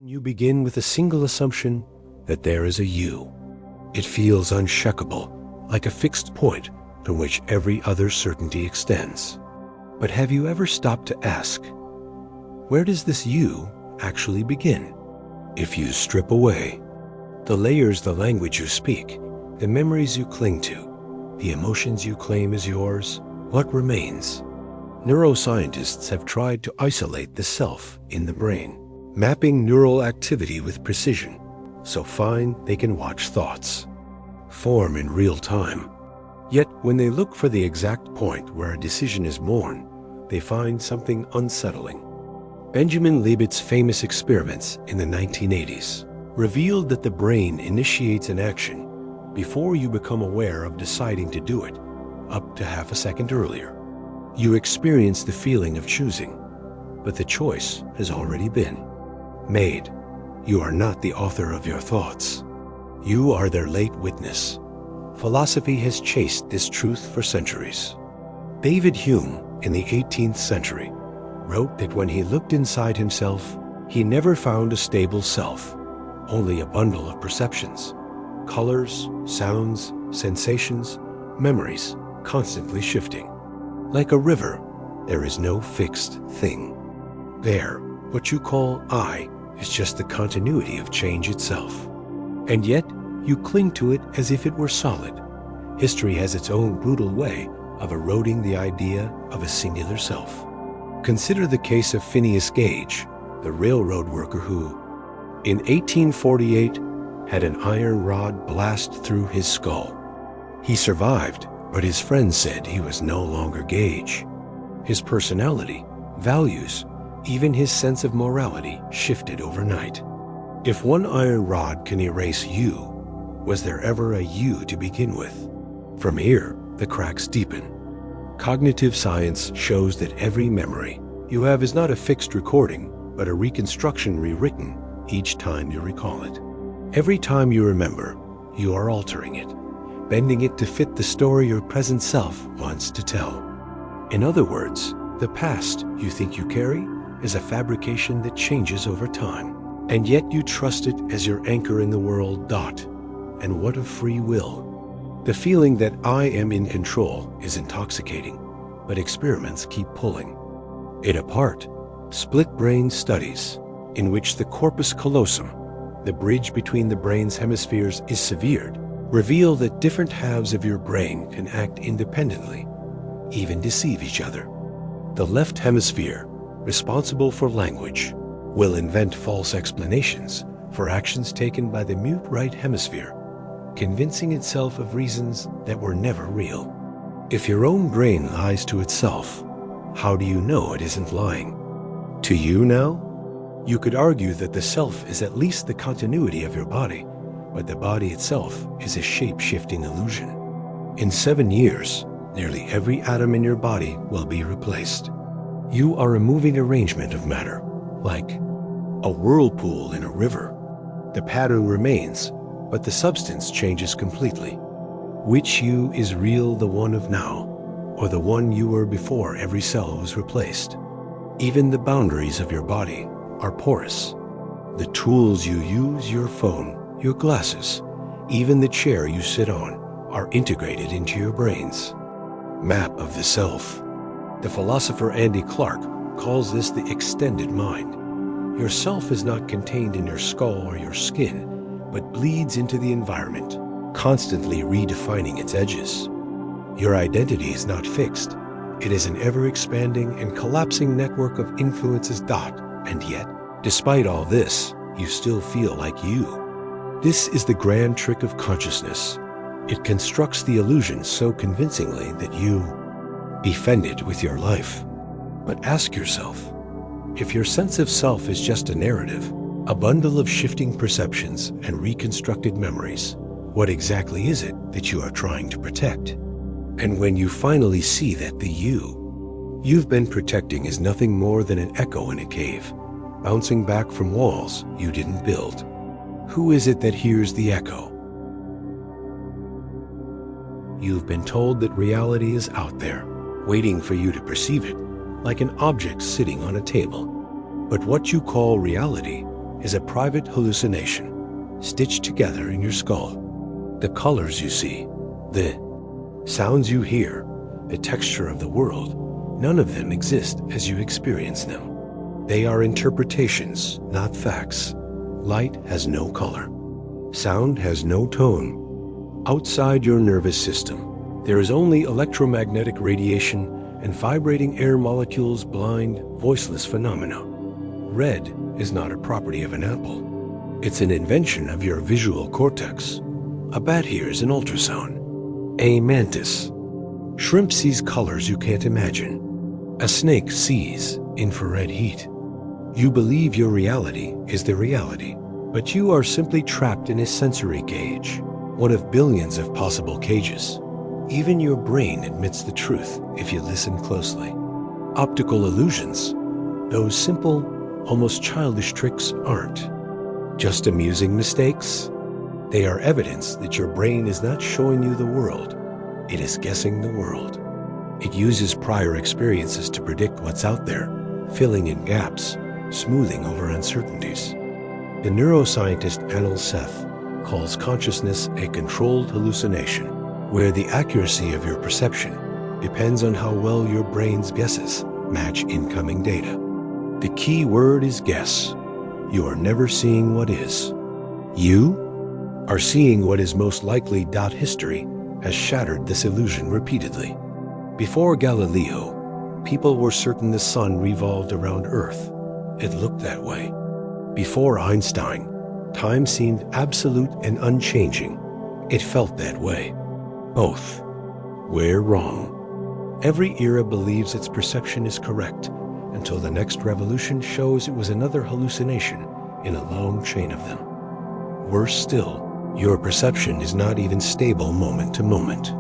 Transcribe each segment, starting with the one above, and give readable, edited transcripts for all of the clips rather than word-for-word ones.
You begin with a single assumption that there is a you. It feels unshakable, like a fixed point from which every other certainty extends. But have you ever stopped to ask, where does this you actually begin? If you strip away the layers, the language you speak, the memories you cling to, the emotions you claim as yours, what remains? Neuroscientists have tried to isolate the self in the brain, mapping neural activity with precision, so fine they can watch thoughts form in real time. Yet when they look for the exact point where a decision is born, they find something unsettling. Benjamin Liebig's famous experiments in the 1980s revealed that the brain initiates an action before you become aware of deciding to do it, up to half a second earlier. You experience the feeling of choosing, but the choice has already been made. You are not the author of your thoughts. You are their late witness. Philosophy has chased this truth for centuries. David Hume, in the 18th century, wrote that when he looked inside himself, he never found a stable self, only a bundle of perceptions, colors, sounds, sensations, memories, constantly shifting. Like a river, there is no fixed thing. There, what you call I is just the continuity of change itself. And yet, you cling to it as if it were solid. History has its own brutal way of eroding the idea of a singular self. Consider the case of Phineas Gage, the railroad worker who, in 1848, had an iron rod blast through his skull. He survived, but his friends said he was no longer Gage. His personality, values, even his sense of morality shifted overnight. If one iron rod can erase you, was there ever a you to begin with? From here, the cracks deepen. Cognitive science shows that every memory you have is not a fixed recording, but a reconstruction rewritten each time you recall it. Every time you remember, you are altering it, bending it to fit the story your present self wants to tell. In other words, the past you think you carry is a fabrication that changes over time, and yet you trust it as your anchor in the world. And what of free will? The feeling that I am in control is intoxicating, but experiments keep pulling it apart. Split brain studies, in which the corpus callosum, the bridge between the brain's hemispheres, is severed, reveal that different halves of your brain can act independently, even deceive each other. The left hemisphere, responsible for language, will invent false explanations for actions taken by the mute right hemisphere, convincing itself of reasons that were never real. If your own brain lies to itself, how do you know it isn't lying to you now? You could argue that the self is at least the continuity of your body, but the body itself is a shape-shifting illusion. In 7 years, nearly every atom in your body will be replaced. You are a moving arrangement of matter, like a whirlpool in a river. The pattern remains, but the substance changes completely. Which you is real, the one of now, or the one you were before every cell was replaced? Even the boundaries of your body are porous. The tools you use, your phone, your glasses, even the chair you sit on, are integrated into your brain's map of the self. The philosopher Andy Clark calls this the extended mind. Your self is not contained in your skull or your skin, but bleeds into the environment, constantly redefining its edges. Your identity is not fixed. It is an ever-expanding and collapsing network of influences. And yet, despite all this, you still feel like you. This is the grand trick of consciousness. It constructs the illusion so convincingly that you defend it with your life. But ask yourself, if your sense of self is just a narrative, a bundle of shifting perceptions and reconstructed memories, what exactly is it that you are trying to protect? And when you finally see that the you you've been protecting is nothing more than an echo in a cave, bouncing back from walls you didn't build, who is it that hears the echo? You've been told that reality is out there, waiting for you to perceive it, like an object sitting on a table. But what you call reality is a private hallucination, stitched together in your skull. The colors you see, the sounds you hear, the texture of the world, none of them exist as you experience them. They are interpretations, not facts. Light has no color. Sound has no tone. Outside your nervous system, there is only electromagnetic radiation and vibrating air molecules, blind, voiceless phenomena. Red is not a property of an apple. It's an invention of your visual cortex. A bat hears an ultrasound. A mantis. Shrimp sees colors you can't imagine. A snake sees infrared heat. You believe your reality is the reality, but you are simply trapped in a sensory cage, one of billions of possible cages. Even your brain admits the truth if you listen closely. Optical illusions, those simple, almost childish tricks, aren't just amusing mistakes. They are evidence that your brain is not showing you the world. It is guessing the world. It uses prior experiences to predict what's out there, filling in gaps, smoothing over uncertainties. The neuroscientist Anil Seth calls consciousness a controlled hallucination, where the accuracy of your perception depends on how well your brain's guesses match incoming data. The key word is guess. You are never seeing what is. You are seeing what is most likely. History has shattered this illusion repeatedly. Before Galileo, people were certain the sun revolved around Earth. It looked that way. Before Einstein, time seemed absolute and unchanging. It felt that way. Both. We're wrong. Every era believes its perception is correct until the next revolution shows it was another hallucination in a long chain of them. Worse still, your perception is not even stable moment to moment.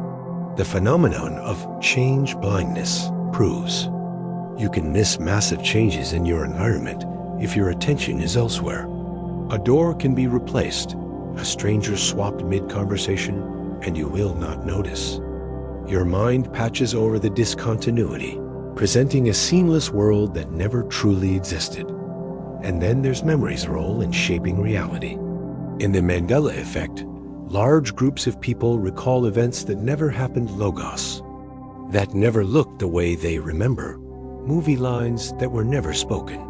The phenomenon of change blindness proves you can miss massive changes in your environment if your attention is elsewhere. A door can be replaced, a stranger swapped mid-conversation, and you will not notice. Your mind patches over the discontinuity, presenting a seamless world that never truly existed. And then there's memory's role in shaping reality. In the Mandela effect, large groups of people recall events that never happened logos, that never looked the way they remember, movie lines that were never spoken.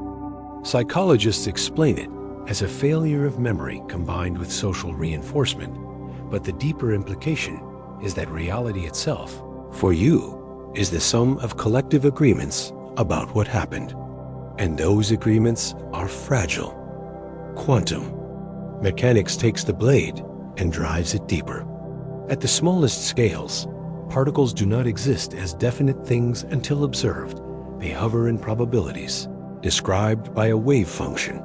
Psychologists explain it as a failure of memory combined with social reinforcement, but the deeper implication is that reality itself, for you, is the sum of collective agreements about what happened. And those agreements are fragile. Quantum mechanics takes the blade and drives it deeper. At the smallest scales, particles do not exist as definite things until observed. They hover in probabilities, described by a wave function.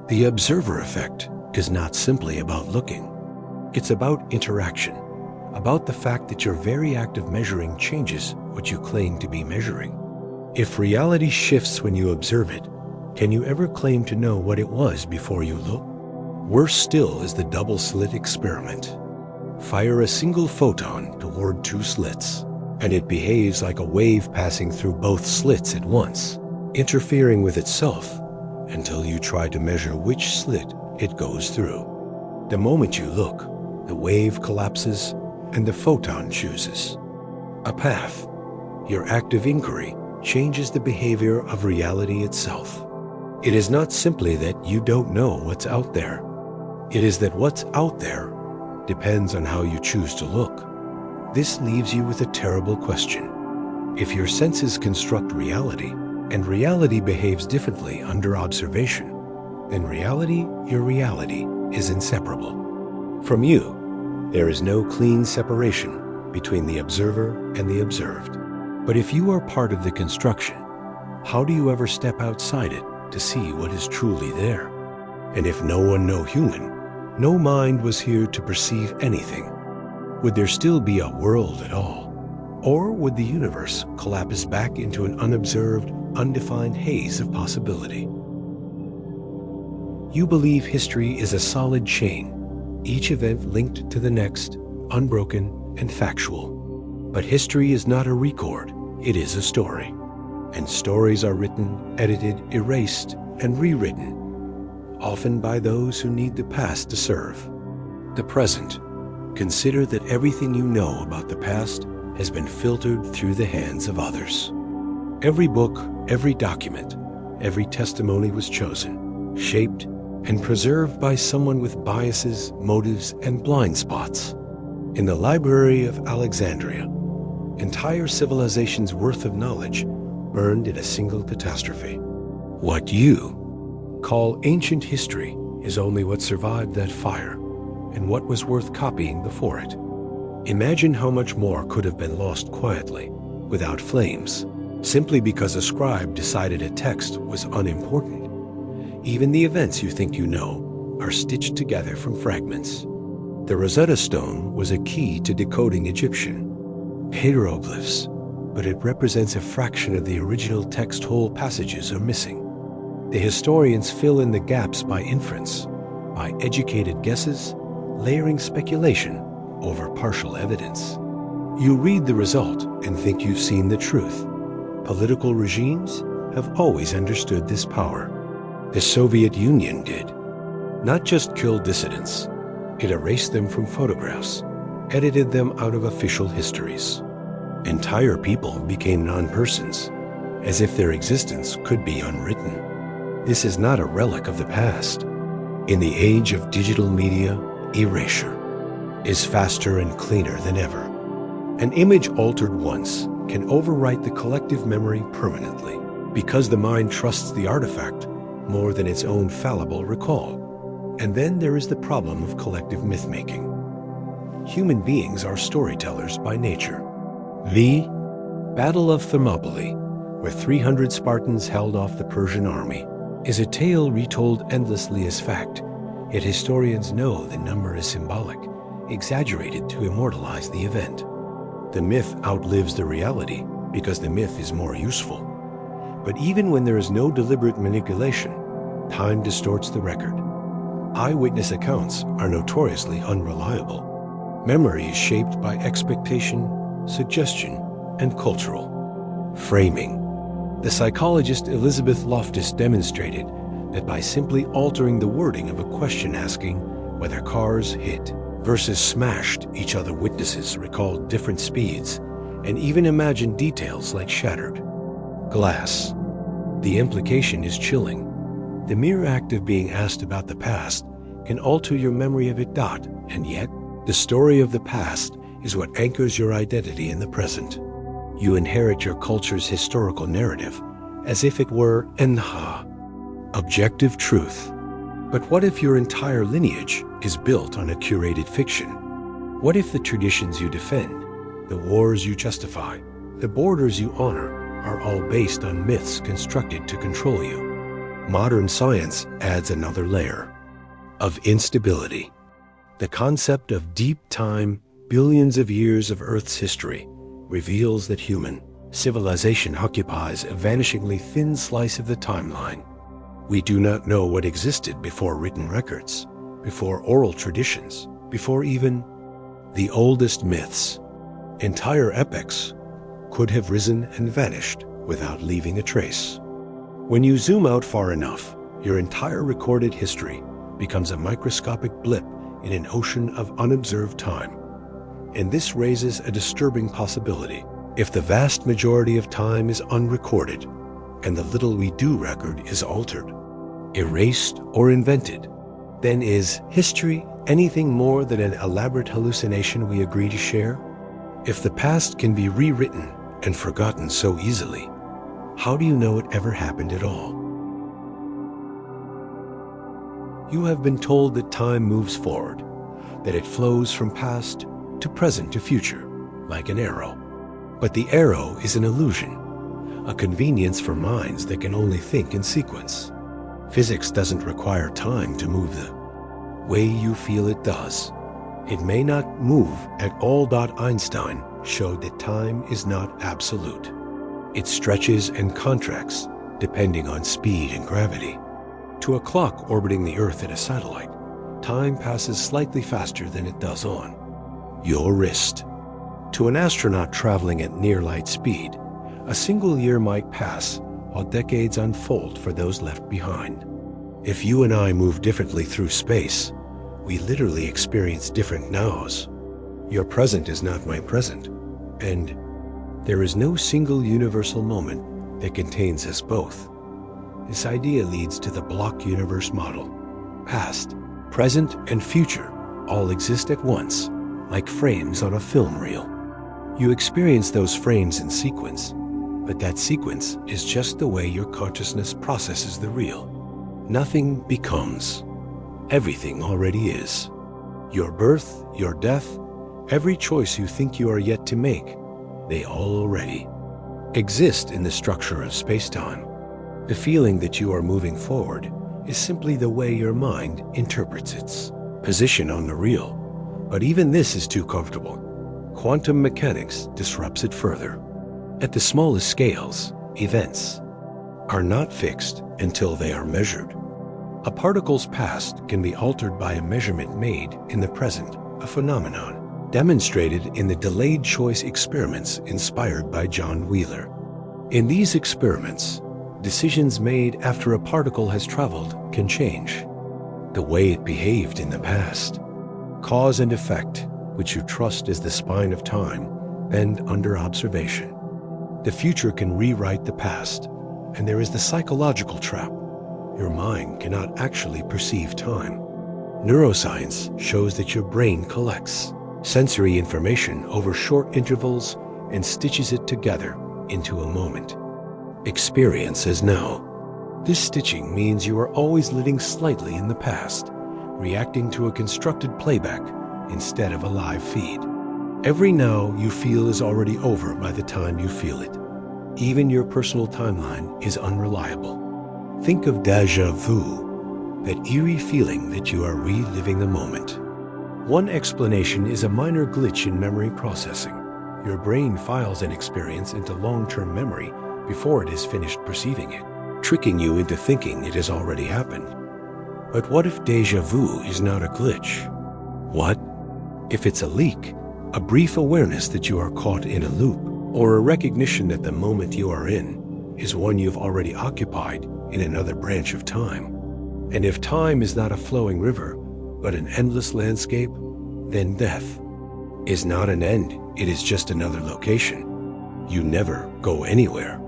The observer effect is not simply about looking. It's about interaction, about the fact that your very act of measuring changes what you claim to be measuring. If reality shifts when you observe it, can you ever claim to know what it was before you look? Worse still is the double-slit experiment. Fire a single photon toward two slits, and it behaves like a wave passing through both slits at once, interfering with itself until you try to measure which slit it goes through. The moment you look, the wave collapses and the photon chooses a path. Your act of inquiry changes the behavior of reality itself. It is not simply that you don't know what's out there. It is that what's out there depends on how you choose to look. This leaves you with a terrible question. If your senses construct reality, and reality behaves differently under observation, then reality, your reality, is inseparable. From you, there is no clean separation between the observer and the observed. But if you are part of the construction, how do you ever step outside it to see what is truly there? And if no one, no human, no mind was here to perceive anything, would there still be a world at all? Or would the universe collapse back into an unobserved, undefined haze of possibility? You believe history is a solid chain, each event linked to the next, unbroken and factual. But history is not a record, it is a story. And stories are written, edited, erased, and rewritten, often by those who need the past to serve. The present. Consider that everything you know about the past has been filtered through the hands of others. Every book, every document, every testimony was chosen, shaped, and preserved by someone with biases, motives, and blind spots. In the Library of Alexandria, entire civilizations' worth of knowledge burned in a single catastrophe. What you call ancient history is only what survived that fire and what was worth copying before it. Imagine how much more could have been lost quietly, without flames, simply because a scribe decided a text was unimportant. Even the events you think you know are stitched together from fragments. The Rosetta Stone was a key to decoding Egyptian hieroglyphs, but it represents a fraction of the original text. Whole passages are missing. The historians fill in the gaps by inference, by educated guesses, layering speculation over partial evidence. You read the result and think you've seen the truth. Political regimes have always understood this power. The Soviet Union did. Not just kill dissidents, it erased them from photographs, edited them out of official histories. Entire people became non-persons, as if their existence could be unwritten. This is not a relic of the past. In the age of digital media, erasure is faster and cleaner than ever. An image altered once can overwrite the collective memory permanently, because the mind trusts the artifact more than its own fallible recall. And then there is the problem of collective myth-making. Human beings are storytellers by nature. The Battle of Thermopylae, where 300 Spartans held off the Persian army, is a tale retold endlessly as fact, yet historians know the number is symbolic, exaggerated to immortalize the event. The myth outlives the reality because the myth is more useful. But even when there is no deliberate manipulation, time distorts the record. Eyewitness accounts are notoriously unreliable. Memory is shaped by expectation, suggestion, and cultural framing. The psychologist Elizabeth Loftus demonstrated that by simply altering the wording of a question asking whether cars hit versus smashed each other, witnesses recalled different speeds and even imagined details like shattered glass. The implication is chilling. The mere act of being asked about the past can alter your memory of it. And yet, the story of the past is what anchors your identity in the present. You inherit your culture's historical narrative as if it were objective truth. But what if your entire lineage is built on a curated fiction? What if the traditions you defend, the wars you justify, the borders you honor are all based on myths constructed to control you? Modern science adds another layer of instability. The concept of deep time, billions of years of Earth's history, reveals that human civilization occupies a vanishingly thin slice of the timeline. We do not know what existed before written records, before oral traditions, before even the oldest myths. Entire epics could have risen and vanished without leaving a trace. When you zoom out far enough, your entire recorded history becomes a microscopic blip in an ocean of unobserved time. And this raises a disturbing possibility. If the vast majority of time is unrecorded, and the little we do record is altered, erased, or invented, then is history anything more than an elaborate hallucination we agree to share? If the past can be rewritten and forgotten so easily, how do you know it ever happened at all? You have been told that time moves forward, that it flows from past to present to future, like an arrow. But the arrow is an illusion, a convenience for minds that can only think in sequence. Physics doesn't require time to move the way you feel it does. It may not move at all. Einstein showed that time is not absolute. It stretches and contracts depending on speed and gravity. To a clock orbiting the Earth in a satellite, time passes slightly faster than it does on your wrist. To an astronaut traveling at near light speed, a single year might pass while decades unfold for those left behind. If you and I move differently through space, we literally experience different nows. Your present is not my present, and there is no single universal moment that contains us both. This idea leads to the block universe model. Past, present, and future all exist at once, like frames on a film reel. You experience those frames in sequence, but that sequence is just the way your consciousness processes the real. Nothing becomes. Everything already is. Your birth, your death, every choice you think you are yet to make, they all already exist in the structure of space-time. The feeling that you are moving forward is simply the way your mind interprets its position on the real. But even this is too comfortable. Quantum mechanics disrupts it further. At the smallest scales, events are not fixed until they are measured. A particle's past can be altered by a measurement made in the present, a phenomenon demonstrated in the delayed choice experiments inspired by John Wheeler. In these experiments, decisions made after a particle has traveled can change the way it behaved in the past. Cause and effect, which you trust is the spine of time, bend under observation. The future can rewrite the past, and there is the psychological trap. Your mind cannot actually perceive time. Neuroscience shows that your brain collects sensory information over short intervals and stitches it together into a moment. Experience as now. This stitching means you are always living slightly in the past, reacting to a constructed playback instead of a live feed. Every now you feel is already over by the time you feel it. Even your personal timeline is unreliable. Think of déjà vu, that eerie feeling that you are reliving the moment. One explanation is a minor glitch in memory processing. Your brain files an experience into long-term memory before it is finished perceiving it, tricking you into thinking it has already happened. But what if déjà vu is not a glitch? What if it's a leak, a brief awareness that you are caught in a loop, or a recognition that the moment you are in is one you've already occupied in another branch of time? And if time is not a flowing river, but an endless landscape, then death is not an end, it is just another location. You never go anywhere.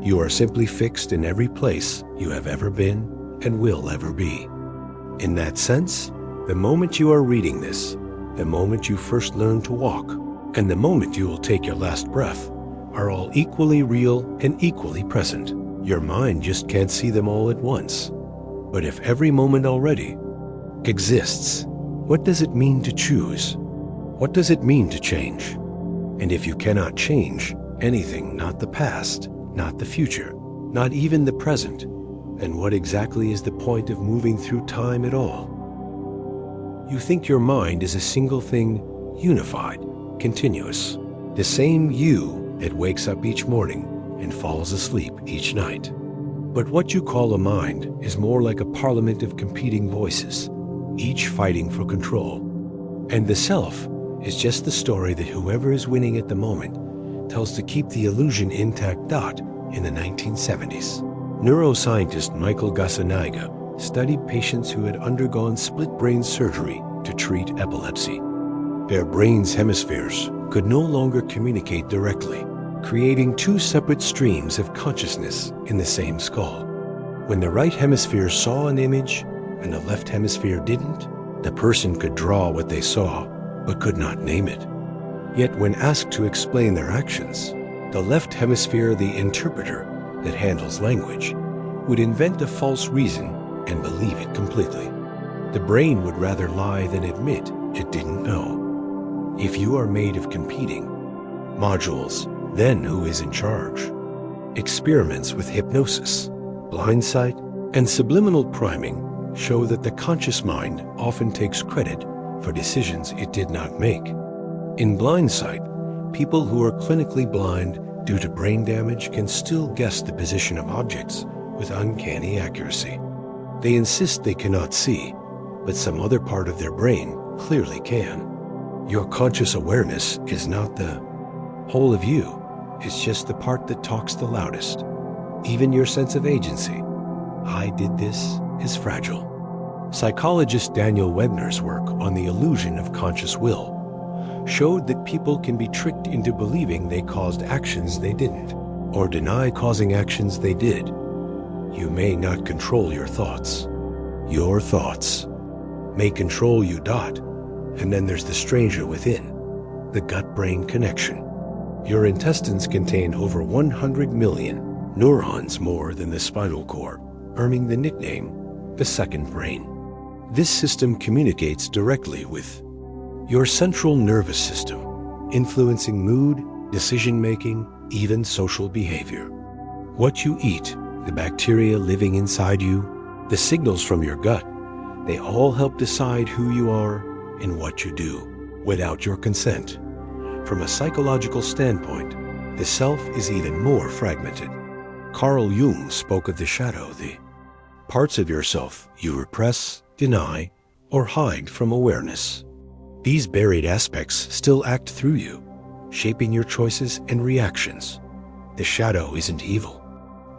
You are simply fixed in every place you have ever been and will ever be. In that sense, the moment you are reading this, the moment you first learn to walk, and the moment you will take your last breath are all equally real and equally present. Your mind just can't see them all at once. But if every moment already exists, what does it mean to choose? What does it mean to change? And if you cannot change anything, not the past, not the future, not even the present, then what exactly is the point of moving through time at all? You think your mind is a single thing, unified, continuous, the same you that wakes up each morning and falls asleep each night. But what you call a mind is more like a parliament of competing voices, each fighting for control. And the self is just the story that whoever is winning at the moment tells to keep the illusion intact. In the 1970s, neuroscientist Michael Gazzaniga studied patients who had undergone split brain surgery to treat epilepsy. Their brain's hemispheres could no longer communicate directly, creating two separate streams of consciousness in the same skull. When the right hemisphere saw an image and the left hemisphere didn't, the person could draw what they saw but could not name it. Yet when asked to explain their actions, the left hemisphere, the interpreter that handles language, would invent a false reason and believe it completely. The brain would rather lie than admit it didn't know. If you are made of competing modules, then who is in charge? Experiments with hypnosis, blindsight, and subliminal priming show that the conscious mind often takes credit for decisions it did not make. In blindsight, people who are clinically blind due to brain damage can still guess the position of objects with uncanny accuracy. They insist they cannot see, but some other part of their brain clearly can. Your conscious awareness is not the whole of you. It's just the part that talks the loudest. Even your sense of agency. I did this, is fragile. Psychologist Daniel Webner's work on the illusion of conscious will showed that people can be tricked into believing they caused actions they didn't, or deny causing actions they did. You may not control your thoughts. Your thoughts may control you. And then there's the stranger within, the gut-brain connection. Your intestines contain over 100 million neurons more than the spinal cord, earning the nickname, the second brain. This system communicates directly with your central nervous system, influencing mood, decision-making, even social behavior. What you eat, the bacteria living inside you, the signals from your gut, they all help decide who you are and what you do, without your consent. From a psychological standpoint, the self is even more fragmented. Carl Jung spoke of the shadow, the parts of yourself you repress, deny, or hide from awareness. These buried aspects still act through you, shaping your choices and reactions. The shadow isn't evil.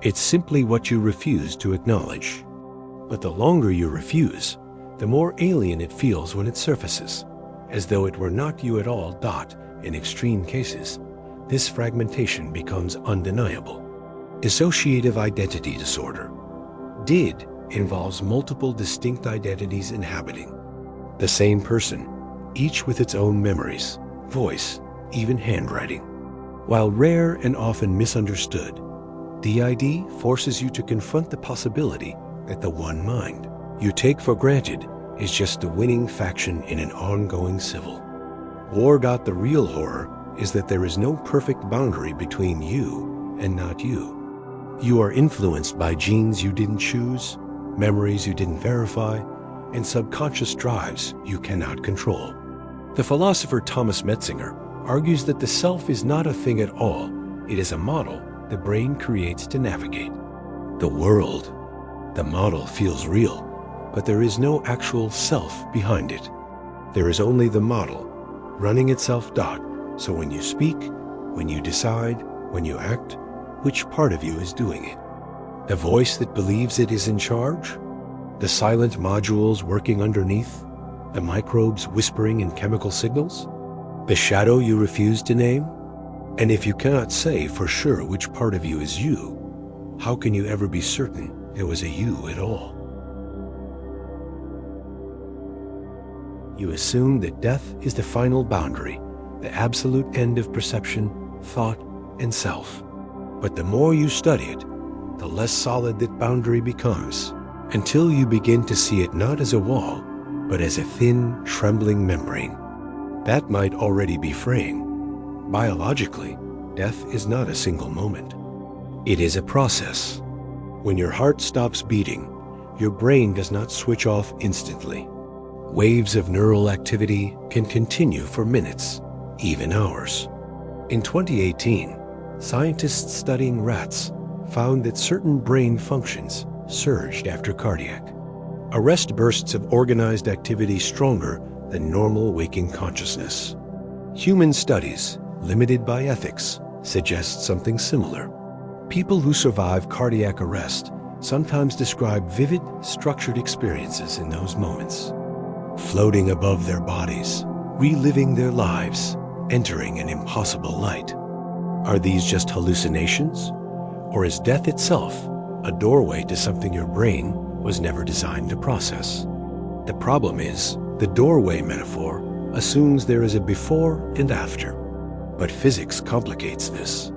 It's simply what you refuse to acknowledge. But the longer you refuse, the more alien it feels when it surfaces, as though it were not you at all. In extreme cases, this fragmentation becomes undeniable. Dissociative identity disorder, DID, involves multiple distinct identities inhabiting the same person, each with its own memories, voice, even handwriting. While rare and often misunderstood, DID forces you to confront the possibility that the one mind you take for granted is just the winning faction in an ongoing civil war. The real horror is that there is no perfect boundary between you and not you. You are influenced by genes you didn't choose, memories you didn't verify, and subconscious drives you cannot control. The philosopher Thomas Metzinger argues that the self is not a thing at all. It is a model the brain creates to navigate the world. The model feels real, but there is no actual self behind it. There is only the model, running itself. So when you speak, when you decide, when you act, which part of you is doing it? The voice that believes it is in charge? The silent modules working underneath? The microbes whispering in chemical signals? The shadow you refuse to name? And if you cannot say for sure which part of you is you, how can you ever be certain there was a you at all? You assume that death is the final boundary, the absolute end of perception, thought, and self. But the more you study it, the less solid that boundary becomes, until you begin to see it not as a wall, but as a thin, trembling membrane. That might already be fraying. Biologically, death is not a single moment. It is a process. When your heart stops beating, your brain does not switch off instantly. Waves of neural activity can continue for minutes, even hours. In 2018, scientists studying rats found that certain brain functions surged after cardiac arrest, bursts of organized activity stronger than normal waking consciousness. Human studies, limited by ethics, suggest something similar. People who survive cardiac arrest sometimes describe vivid, structured experiences in those moments, floating above their bodies, reliving their lives, entering an impossible light. Are these just hallucinations? Or is death itself a doorway to something your brain was never designed to process? The problem is, the doorway metaphor assumes there is a before and after, but physics complicates this.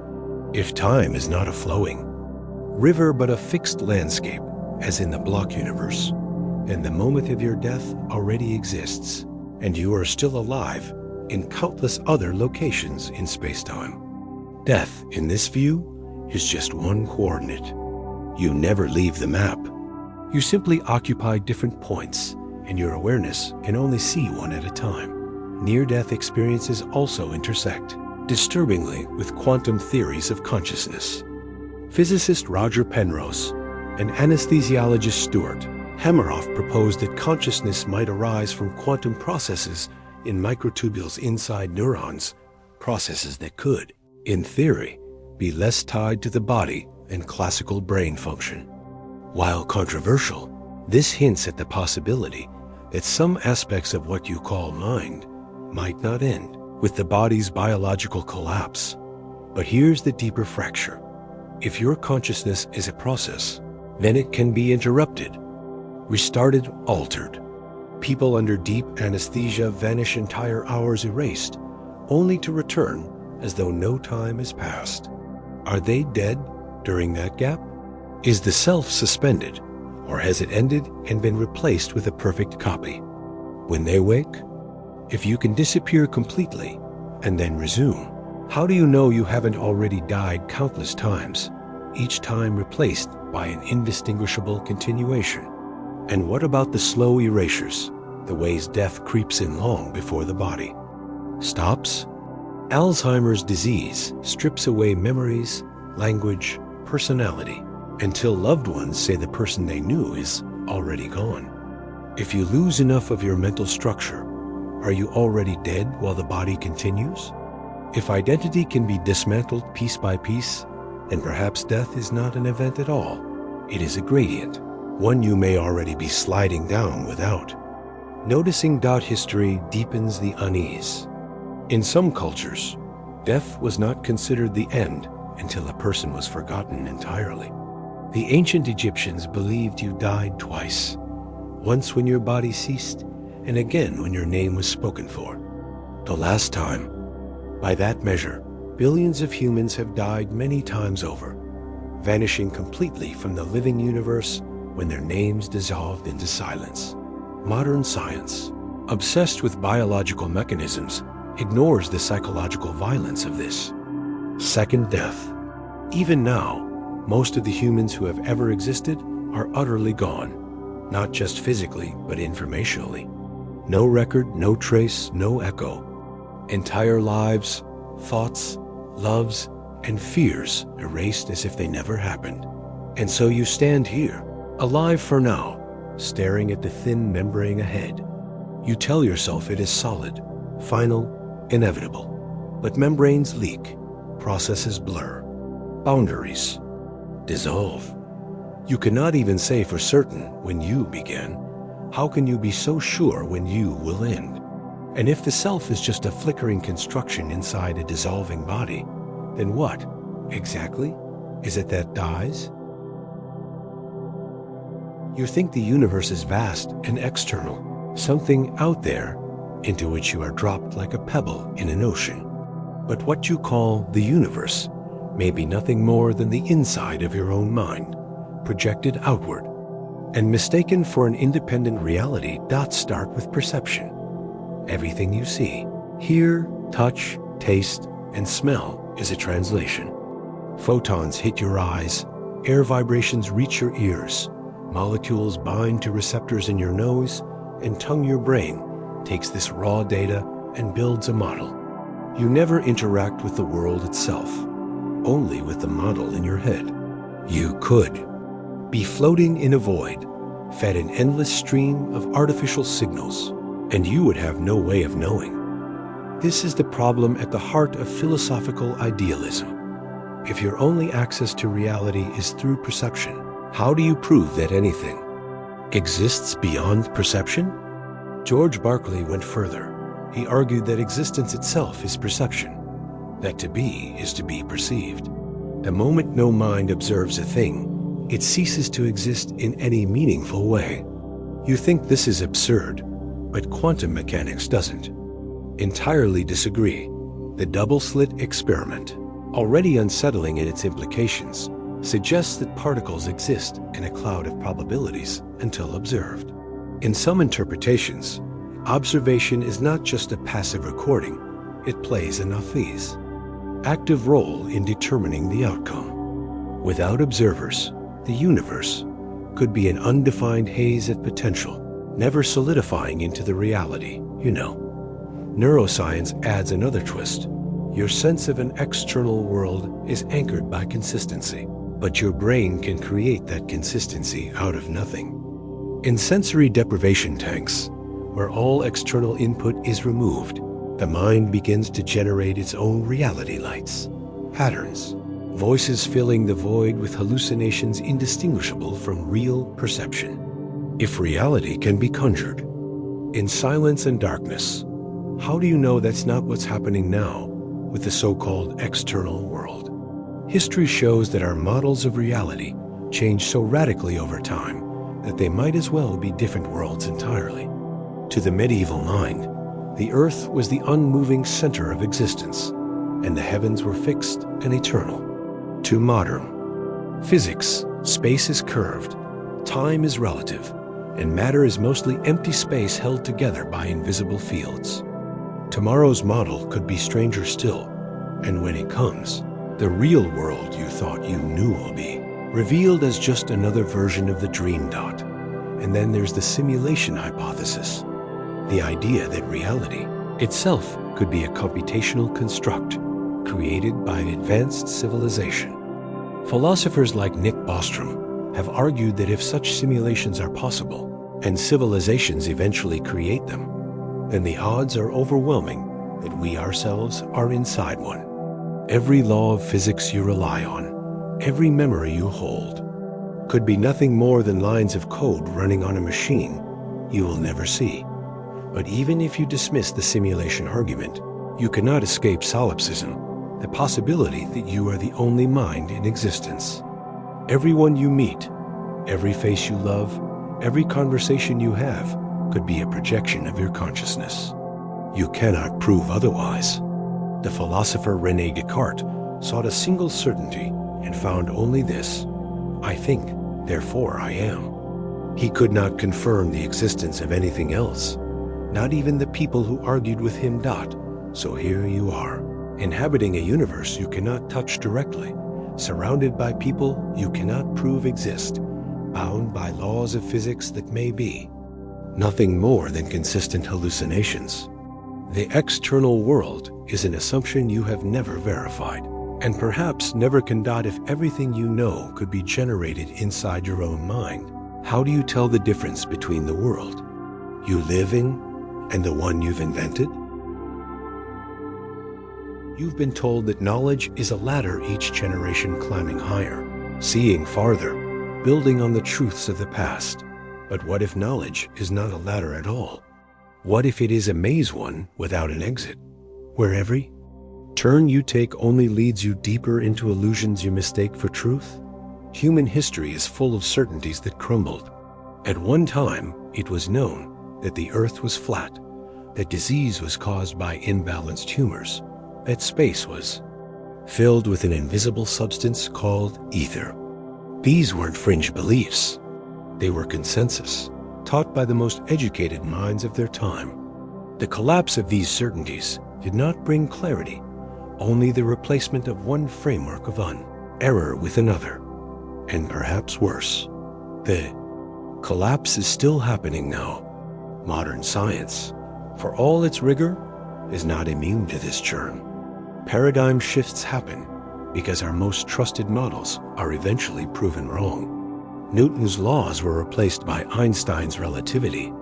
If time is not a flowing river but a fixed landscape, as in the block universe, then the moment of your death already exists, and you are still alive in countless other locations in space-time. Death, in this view, is just one coordinate. You never leave the map. You simply occupy different points, and your awareness can only see one at a time. Near-death experiences also intersect, disturbingly, with quantum theories of consciousness. Physicist Roger Penrose and anesthesiologist Stuart Hameroff proposed that consciousness might arise from quantum processes in microtubules inside neurons, processes that could, in theory, be less tied to the body than classical brain function. While controversial, This hints at the possibility that some aspects of what you call mind might not end with the body's biological collapse. But here's the deeper fracture. If your consciousness is a process, then it can be interrupted, restarted, altered. People under deep anesthesia vanish, entire hours erased, only to return as though no time has passed. Are they dead during that gap? Is the self suspended, or has it ended and been replaced with a perfect copy? When they wake, if you can disappear completely and then resume, how do you know you haven't already died countless times, each time replaced by an indistinguishable continuation? And what about the slow erasures, the ways death creeps in long before the body stops? Alzheimer's disease strips away memories, language, personality, until loved ones say the person they knew is already gone. If you lose enough of your mental structure, are you already dead while the body continues? If identity can be dismantled piece by piece, then perhaps death is not an event at all. It is a gradient, one you may already be sliding down without. Noticing doubt history deepens the unease. In some cultures, death was not considered the end until a person was forgotten entirely. The ancient Egyptians believed you died twice, once when your body ceased, and again when your name was spoken for. The last time. By that measure, billions of humans have died many times over, vanishing completely from the living universe when their names dissolved into silence. Modern science, obsessed with biological mechanisms, ignores the psychological violence of this. Second death. Even now, most of the humans who have ever existed are utterly gone, not just physically, but informationally. No record, no trace, no echo. Entire lives, thoughts, loves, and fears erased as if they never happened. And so you stand here, alive for now, staring at the thin membrane ahead. You tell yourself it is solid, final, inevitable. But membranes leak, processes blur, boundaries dissolve. You cannot even say for certain when you began. How can you be so sure when you will end? And if the self is just a flickering construction inside a dissolving body, then what, exactly, is it that dies? You think the universe is vast and external, something out there into which you are dropped like a pebble in an ocean. But what you call the universe may be nothing more than the inside of your own mind, projected outward. And mistaken for an independent reality, dots start with perception. Everything you see, hear, touch, taste, and smell is a translation. Photons hit your eyes, air vibrations reach your ears, molecules bind to receptors in your nose, and your brain takes this raw data and builds a model. You never interact with the world itself, only with the model in your head. You could be floating in a void, fed an endless stream of artificial signals, and you would have no way of knowing. This is the problem at the heart of philosophical idealism. If your only access to reality is through perception, how do you prove that anything exists beyond perception? George Berkeley went further. He argued that existence itself is perception, that to be is to be perceived. The moment no mind observes a thing, it ceases to exist in any meaningful way. You think this is absurd, but quantum mechanics doesn't. Entirely disagree. The double-slit experiment, already unsettling in its implications, suggests that particles exist in a cloud of probabilities until observed. In some interpretations, observation is not just a passive recording, it plays an active role in determining the outcome. Without observers, the universe could be an undefined haze of potential, never solidifying into the reality, you know. Neuroscience adds another twist. Your sense of an external world is anchored by consistency, but your brain can create that consistency out of nothing. In sensory deprivation tanks, where all external input is removed, the mind begins to generate its own reality lights, patterns, voices filling the void with hallucinations indistinguishable from real perception. if reality can be conjured in silence and darkness, how do you know that's not what's happening now with the so-called external world? History shows that our models of reality change so radically over time that they might as well be different worlds entirely. To the medieval mind, the earth was the unmoving center of existence, and the heavens were fixed and eternal. To modern physics, space is curved, time is relative, and matter is mostly empty space held together by invisible fields. Tomorrow's model could be stranger still, and when it comes, the real world you thought you knew will be revealed as just another version of the dream dot. And then there's the simulation hypothesis, the idea that reality itself could be a computational construct created by an advanced civilization. Philosophers like Nick Bostrom have argued that if such simulations are possible, and civilizations eventually create them, then the odds are overwhelming that we ourselves are inside one. Every law of physics you rely on, every memory you hold, could be nothing more than lines of code running on a machine you will never see. But even if you dismiss the simulation argument, you cannot escape solipsism, the possibility that you are the only mind in existence. Everyone you meet, every face you love, every conversation you have could be a projection of your consciousness. You cannot prove otherwise. The philosopher René Descartes sought a single certainty and found only this: I think, therefore I am. He could not confirm the existence of anything else, not even the people who argued with him. So here you are, inhabiting a universe you cannot touch directly, surrounded by people you cannot prove exist, bound by laws of physics that may be nothing more than consistent hallucinations. The external world is an assumption you have never verified, and perhaps never can. If everything you know could be generated inside your own mind, how do you tell the difference between the world you live in and the one you've invented? You've been told that knowledge is a ladder, each generation climbing higher, seeing farther, building on the truths of the past. But what if knowledge is not a ladder at all? What if it is a maze, one without an exit, where every turn you take only leads you deeper into illusions you mistake for truth? Human history is full of certainties that crumbled. At one time, it was known that the earth was flat, that disease was caused by imbalanced humors, that space was filled with an invisible substance called ether. These weren't fringe beliefs. They were consensus, taught by the most educated minds of their time. The collapse of these certainties did not bring clarity, only the replacement of one framework of error with another, and perhaps worse. The collapse is still happening now. Modern science, for all its rigor, is not immune to this churn. Paradigm shifts happen because our most trusted models are eventually proven wrong. Newton's laws were replaced by Einstein's relativity.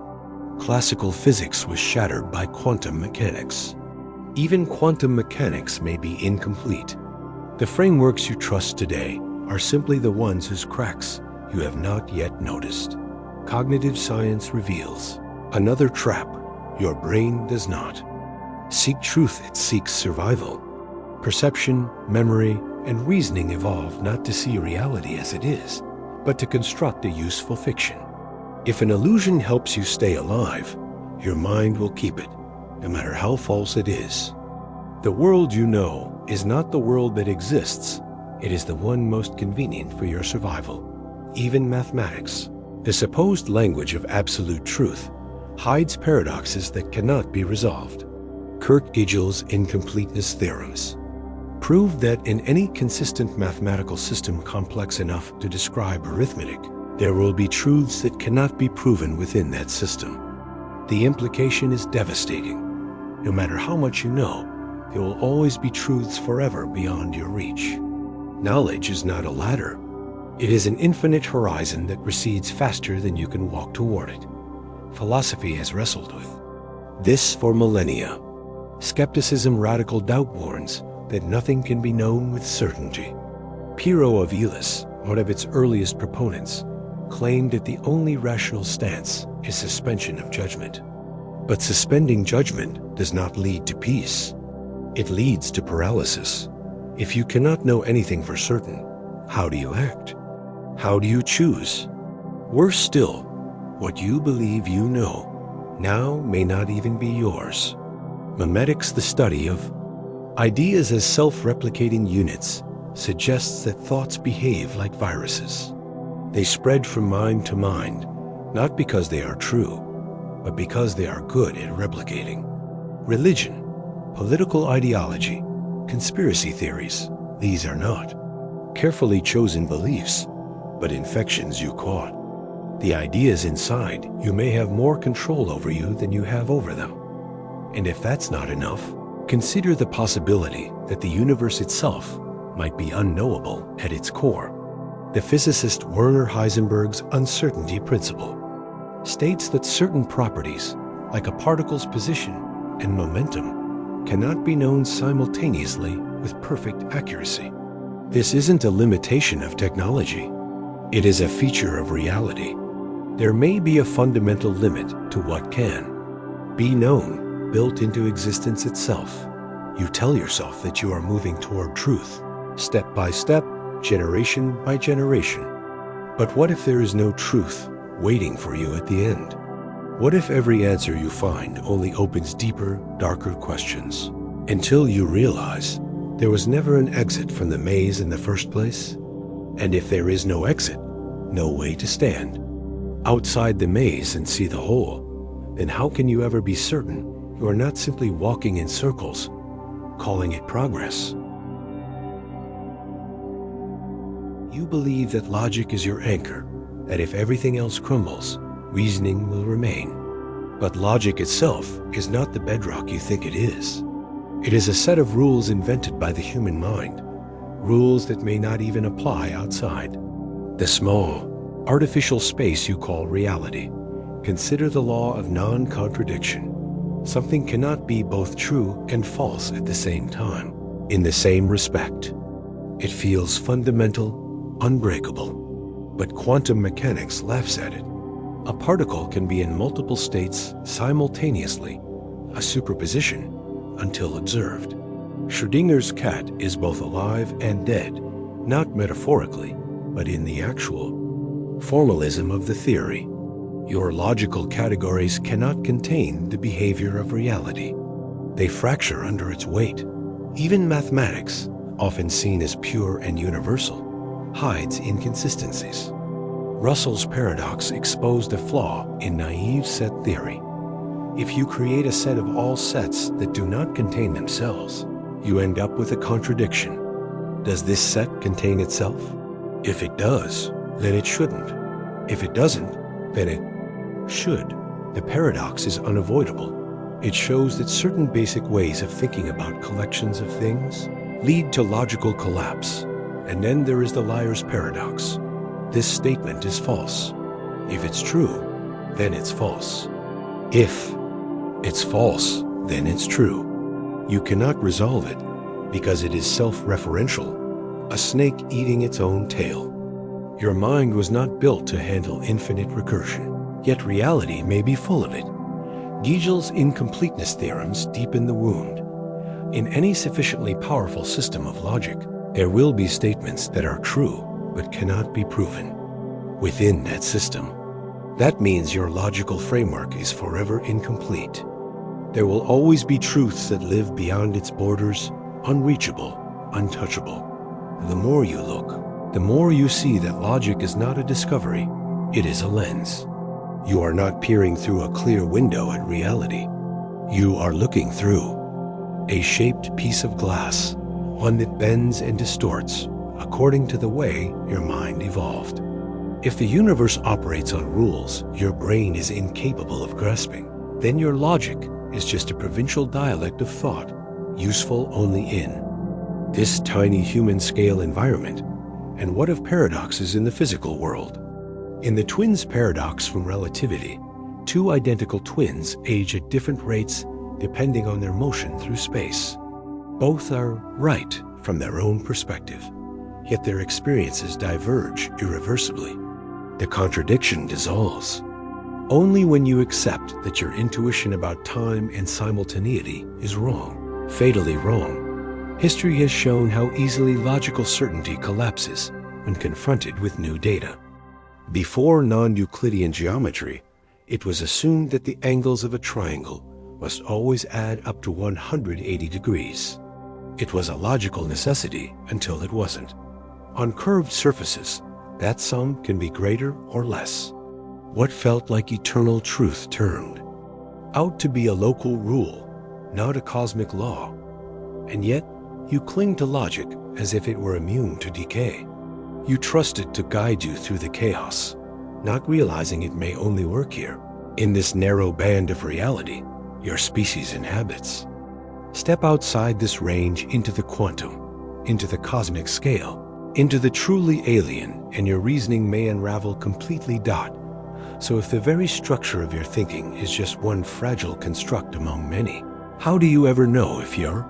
Classical physics was shattered by quantum mechanics. Even quantum mechanics may be incomplete. The frameworks you trust today are simply the ones whose cracks you have not yet noticed. Cognitive science reveals another trap your brain does not seek truth, it seeks survival. Perception, memory, and reasoning evolve not to see reality as it is, but to construct a useful fiction. If an illusion helps you stay alive, your mind will keep it, no matter how false it is. The world you know is not the world that exists. It is the one most convenient for your survival. Even mathematics, the supposed language of absolute truth, hides paradoxes that cannot be resolved. Kurt Gödel's incompleteness theorems prove that in any consistent mathematical system complex enough to describe arithmetic, there will be truths that cannot be proven within that system. The implication is devastating. No matter how much you know, there will always be truths forever beyond your reach. Knowledge is not a ladder. It is an infinite horizon that recedes faster than you can walk toward it. Philosophy has wrestled with this for millennia. Skepticism, radical doubt warns that nothing can be known with certainty. Pyrrho of Elis, one of its earliest proponents, claimed that the only rational stance is suspension of judgment. But suspending judgment does not lead to peace. It leads to paralysis. If you cannot know anything for certain, how do you act? How do you choose? Worse still, what you believe you know now may not even be yours. Memetics, the study of ideas as self-replicating units, suggests that thoughts behave like viruses. They spread from mind to mind, not because they are true, but because they are good at replicating. Religion, political ideology, conspiracy theories, these are not carefully chosen beliefs, but infections you caught. The ideas inside you may have more control over you than you have over them. And if that's not enough, consider the possibility that the universe itself might be unknowable at its core. The physicist Werner Heisenberg's uncertainty principle states that certain properties, like a particle's position and momentum, cannot be known simultaneously with perfect accuracy. This isn't a limitation of technology. It is a feature of reality. There may be a fundamental limit to what can be known, built into existence itself. You tell yourself that you are moving toward truth, step by step, generation by generation. But what if there is no truth waiting for you at the end? What if every answer you find only opens deeper, darker questions, until you realize there was never an exit from the maze in the first place? And if there is no exit, no way to stand outside the maze and see the whole, then how can you ever be certain you are not simply walking in circles, calling it progress? You believe that logic is your anchor, that if everything else crumbles, reasoning will remain. But logic itself is not the bedrock you think it is. It is a set of rules invented by the human mind, rules that may not even apply outside the small, artificial space you call reality. Consider the law of non-contradiction. Something cannot be both true and false at the same time, in the same respect. It feels fundamental, unbreakable, but quantum mechanics laughs at it. A particle can be in multiple states simultaneously, a superposition, until observed. Schrödinger's cat is both alive and dead, not metaphorically, but in the actual formalism of the theory. Your logical categories cannot contain the behavior of reality. They fracture under its weight. Even mathematics, often seen as pure and universal, hides inconsistencies. Russell's paradox exposed a flaw in naive set theory. If you create a set of all sets that do not contain themselves, you end up with a contradiction. Does this set contain itself? If it does, then it shouldn't. If it doesn't, then it should. The paradox is unavoidable. It shows that certain basic ways of thinking about collections of things lead to logical collapse. And then there is the liar's paradox. This statement is false. If it's true, then it's false. If it's false, then it's true. You cannot resolve it because it is self-referential, a snake eating its own tail. Your mind was not built to handle infinite recursion, yet reality may be full of it. Gigel's incompleteness theorems deepen the wound. In any sufficiently powerful system of logic, there will be statements that are true but cannot be proven within that system. That means your logical framework is forever incomplete. There will always be truths that live beyond its borders, unreachable, untouchable. The more you look, the more you see that logic is not a discovery, it is a lens. You are not peering through a clear window at reality. You are looking through a shaped piece of glass, one that bends and distorts according to the way your mind evolved. If the universe operates on rules your brain is incapable of grasping, then your logic is just a provincial dialect of thought, useful only in this tiny human-scale environment. And what of paradoxes in the physical world? In the twins paradox from relativity, two identical twins age at different rates depending on their motion through space. Both are right from their own perspective, yet their experiences diverge irreversibly. the contradiction dissolves. Only when you accept that your intuition about time and simultaneity is wrong, fatally wrong. History has shown how easily logical certainty collapses when confronted with new data. Before non-Euclidean geometry, it was assumed that the angles of a triangle must always add up to 180 degrees. It was a logical necessity until it wasn't. On curved surfaces, that sum can be greater or less. What felt like eternal truth turned out to be a local rule, not a cosmic law. And yet, you cling to logic as if it were immune to decay. You trust it to guide you through the chaos, not realizing it may only work here, in this narrow band of reality your species inhabits. Step outside this range into the quantum, into the cosmic scale, into the truly alien, and your reasoning may unravel completely. So if the very structure of your thinking is just one fragile construct among many, how do you ever know if you're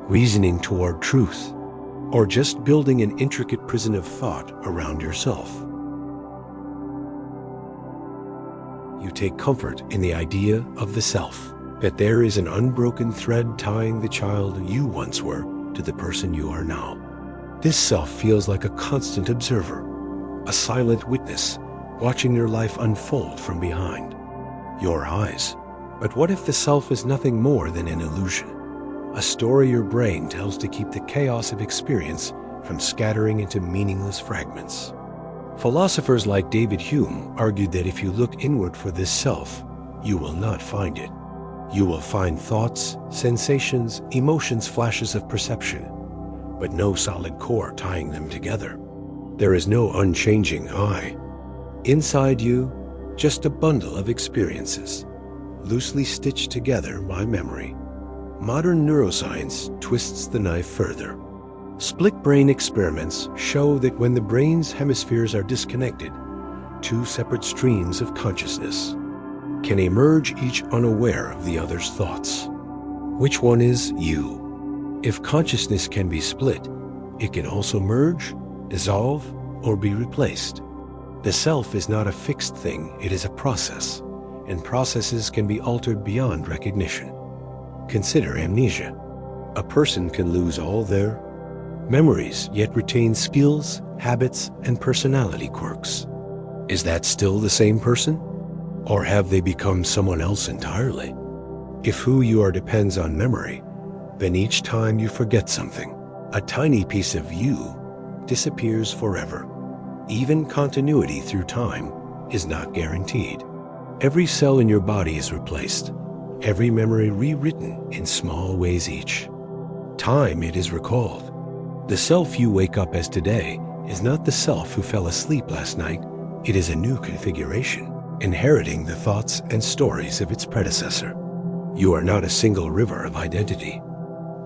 reasoning toward truth, or just building an intricate prison of thought around yourself? You take comfort in the idea of the self, that there is an unbroken thread tying the child you once were to the person you are now. This self feels like a constant observer, a silent witness, watching your life unfold from behind your eyes. But what if the self is nothing more than an illusion, a story your brain tells to keep the chaos of experience from scattering into meaningless fragments? Philosophers like David Hume argued that if you look inward for this self, you will not find it. You will find thoughts, sensations, emotions, flashes of perception, but no solid core tying them together. There is no unchanging I. Inside you, just a bundle of experiences, loosely stitched together by memory. Modern neuroscience twists the knife further. Split brain experiments show that when the brain's hemispheres are disconnected, two separate streams of consciousness can emerge, each unaware of the other's thoughts. Which one is you? If consciousness can be split, it can also merge, dissolve, or be replaced. The self is not a fixed thing, it is a process, and processes can be altered beyond recognition. Consider amnesia. A person can lose all their memories, yet retain skills, habits, and personality quirks. Is that still the same person? Or have they become someone else entirely? If who you are depends on memory, then each time you forget something, a tiny piece of you disappears forever. Even continuity through time is not guaranteed. Every cell in your body is replaced, every memory rewritten in small ways each time it is recalled. The self you wake up as today is not the self who fell asleep last night. It is a new configuration, inheriting the thoughts and stories of its predecessor. You are not a single river of identity.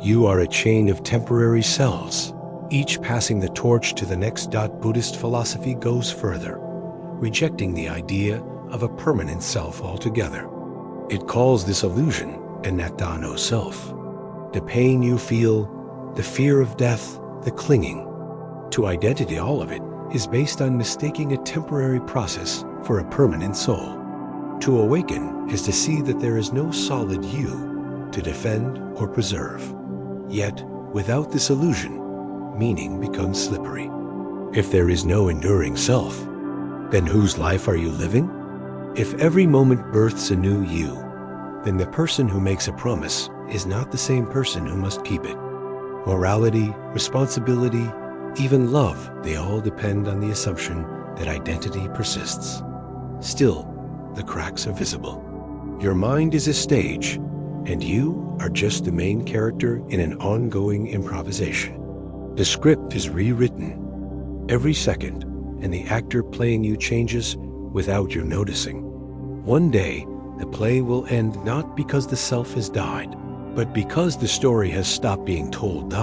You are a chain of temporary selves, each passing the torch to the next. Buddhist philosophy goes further, rejecting the idea of a permanent self altogether. It calls this illusion anatta no self. The pain you feel, the fear of death, the clinging to identity, all of it is based on mistaking a temporary process for a permanent soul. To awaken is to see that there is no solid you to defend or preserve. Yet, without this illusion, meaning becomes slippery. If there is no enduring self, then whose life are you living? If every moment births a new you, then the person who makes a promise is not the same person who must keep it. Morality, responsibility, even love, they all depend on the assumption that identity persists. Still, the cracks are visible. Your mind is a stage, and you are just the main character in an ongoing improvisation. The script is rewritten every second, and the actor playing you changes without your noticing. One day, the play will end not because the self has died, but because the story has stopped being told.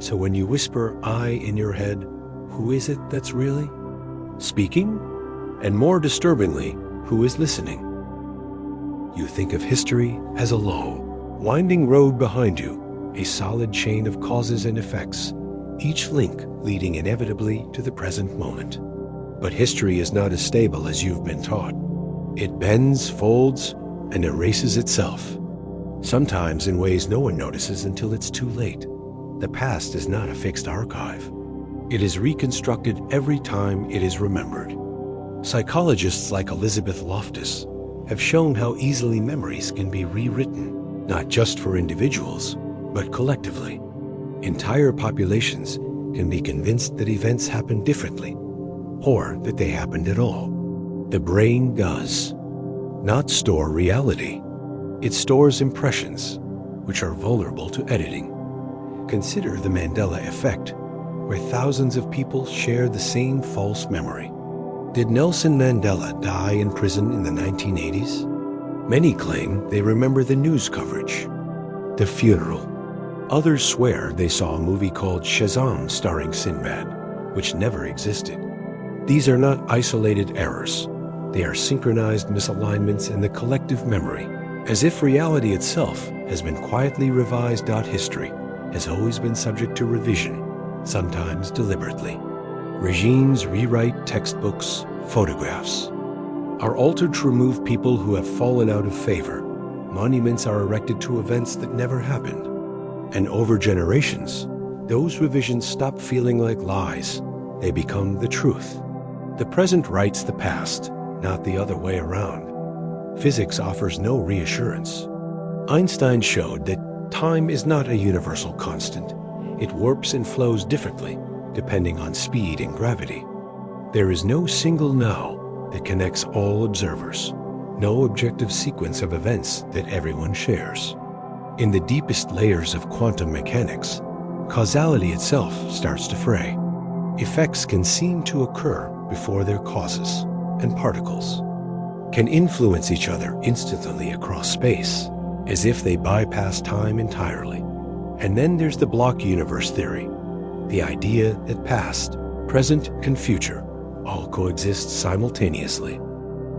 So when you whisper I in your head, who is it that's really speaking? And more disturbingly, who is listening? You think of history as a long, winding road behind you, a solid chain of causes and effects, each link leading inevitably to the present moment. But history is not as stable as you've been taught. It bends, folds, and erases itself. Sometimes in ways no one notices until it's too late. The past is not a fixed archive. It is reconstructed every time it is remembered. Psychologists like Elizabeth Loftus have shown how easily memories can be rewritten, not just for individuals, but collectively. Entire populations can be convinced that events happened differently, or that they happened at all. The brain does not store reality. It stores impressions, which are vulnerable to editing. Consider the Mandela effect, where thousands of people share the same false memory. Did Nelson Mandela die in prison in the 1980s? Many claim they remember the news coverage, the funeral. Others swear they saw a movie called Shazam starring Sinbad, which never existed. These are not isolated errors. They are synchronized misalignments in the collective memory, as if reality itself has been quietly revised. History has always been subject to revision, sometimes deliberately. Regimes rewrite textbooks, photographs are altered to remove people who have fallen out of favor. Monuments are erected to events that never happened. And over generations, those revisions stop feeling like lies. They become the truth. The present writes the past, not the other way around. Physics offers no reassurance. Einstein showed that time is not a universal constant. It warps and flows differently, depending on speed and gravity. There is no single now that connects all observers, no objective sequence of events that everyone shares. In the deepest layers of quantum mechanics, causality itself starts to fray. Effects can seem to occur before their causes, and particles can influence each other instantly across space, as if they bypass time entirely. And then there's the block universe theory, the idea that past, present, and future all coexist simultaneously.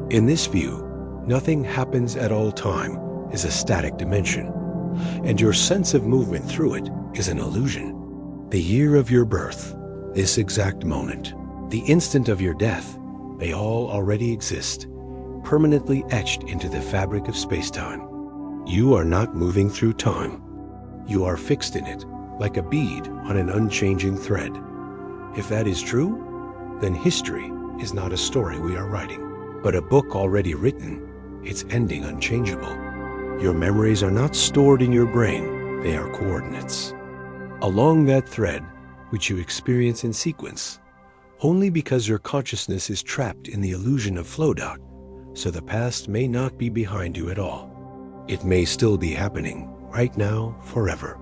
In this view, nothing happens at all. Time is a static dimension, and your sense of movement through it is an illusion. The year of your birth, this exact moment, the instant of your death, they all already exist, permanently etched into the fabric of space-time. You are not moving through time. You are fixed in it, like a bead on an unchanging thread. If that is true, then history is not a story we are writing, but a book already written, its ending unchangeable. Your memories are not stored in your brain, they are coordinates. Along that thread, which you experience in sequence, only because your consciousness is trapped in the illusion of flow-out, so the past may not be behind you at all. It may still be happening, right now, forever.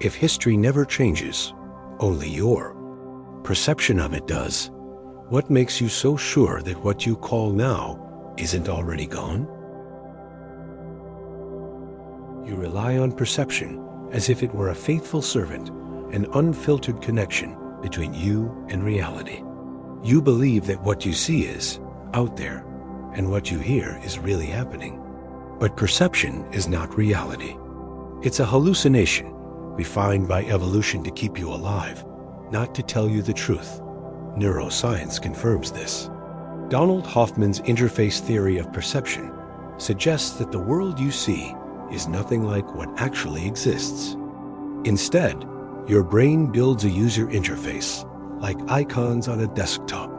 If history never changes, only your perception of it does. What makes you so sure that what you call now isn't already gone? You rely on perception as if it were a faithful servant, an unfiltered connection between you and reality. You believe that what you see is out there, and what you hear is really happening. But perception is not reality. It's a hallucination refined by evolution to keep you alive, not to tell you the truth. Neuroscience confirms this. Donald Hoffman's interface theory of perception suggests that the world you see is nothing like what actually exists. Instead, your brain builds a user interface, like icons on a desktop,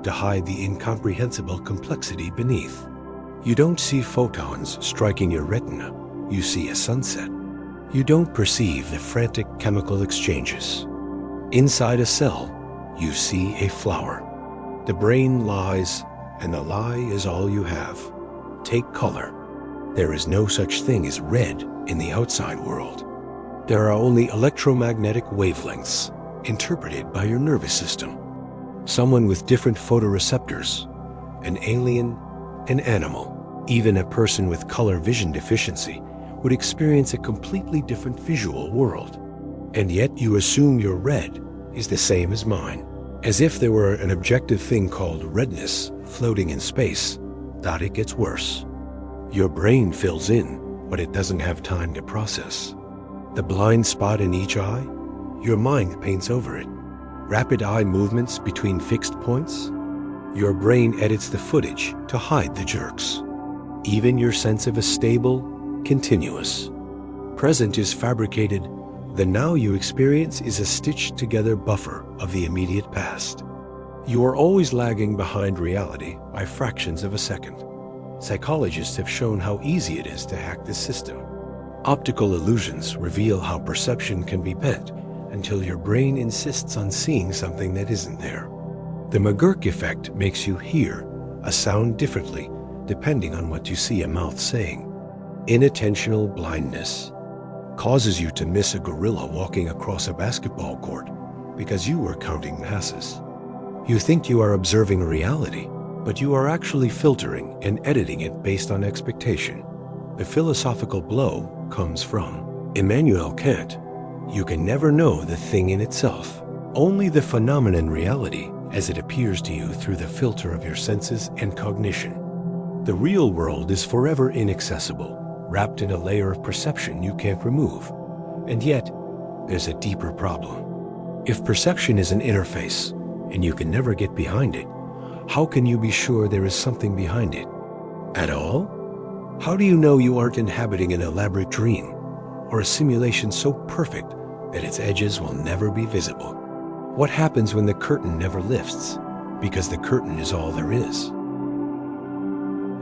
to hide the incomprehensible complexity beneath. You don't see photons striking your retina, you see a sunset. You don't perceive the frantic chemical exchanges. Inside a cell, you see a flower. The brain lies, and the lie is all you have. Take color. There is no such thing as red in the outside world. There are only electromagnetic wavelengths, interpreted by your nervous system. Someone with different photoreceptors, an alien, an animal, even a person with color vision deficiency would experience a completely different visual world. And yet you assume your red is the same as mine, as if there were an objective thing called redness floating in space. Thought it gets worse. Your brain fills in what it doesn't have time to process. The blind spot in each eye, your mind paints over it. Rapid eye movements between fixed points, Your brain edits the footage to hide the jerks. Even your sense of a stable, continuous present is fabricated. The now you experience is a stitched-together buffer of the immediate past. You are always lagging behind reality by fractions of a second. Psychologists have shown how easy it is to hack this system. Optical illusions reveal how perception can be bent until your brain insists on seeing something that isn't there. The McGurk effect makes you hear a sound differently depending on what you see a mouth saying. Inattentional blindness causes you to miss a gorilla walking across a basketball court because you were counting passes. You think you are observing reality, but you are actually filtering and editing it based on expectation. The philosophical blow comes from Immanuel Kant. You can never know the thing in itself, only the phenomenon reality as it appears to you through the filter of your senses and cognition. The real world is forever inaccessible, wrapped in a layer of perception you can't remove. And yet, there's a deeper problem. If perception is an interface, and you can never get behind it, how can you be sure there is something behind it at all? How do you know you aren't inhabiting an elaborate dream or a simulation so perfect that its edges will never be visible? What happens when the curtain never lifts because the curtain is all there is?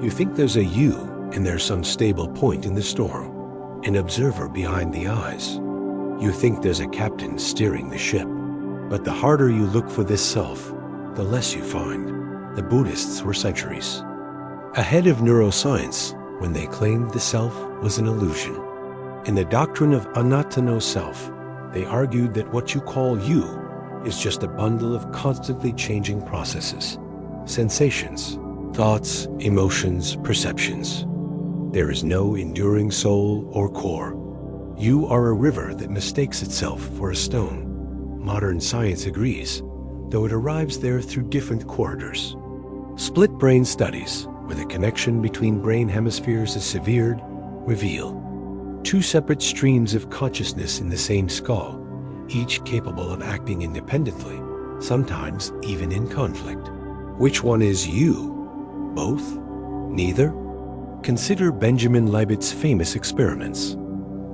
You think there's a you and there's some stable point in the storm, an observer behind the eyes. You think there's a captain steering the ship. But the harder you look for this self, the less you find. The Buddhists were centuries ahead of neuroscience when they claimed the self was an illusion. In the doctrine of anatta no self, they argued that what you call you is just a bundle of constantly changing processes, sensations, thoughts, emotions, perceptions. There is no enduring soul or core. You are a river that mistakes itself for a stone. Modern science agrees, though it arrives there through different corridors. Split brain studies, where the connection between brain hemispheres is severed, reveal two separate streams of consciousness in the same skull, each capable of acting independently, sometimes even in conflict. Which one is you? Both? Neither? Consider Benjamin Liebig's famous experiments.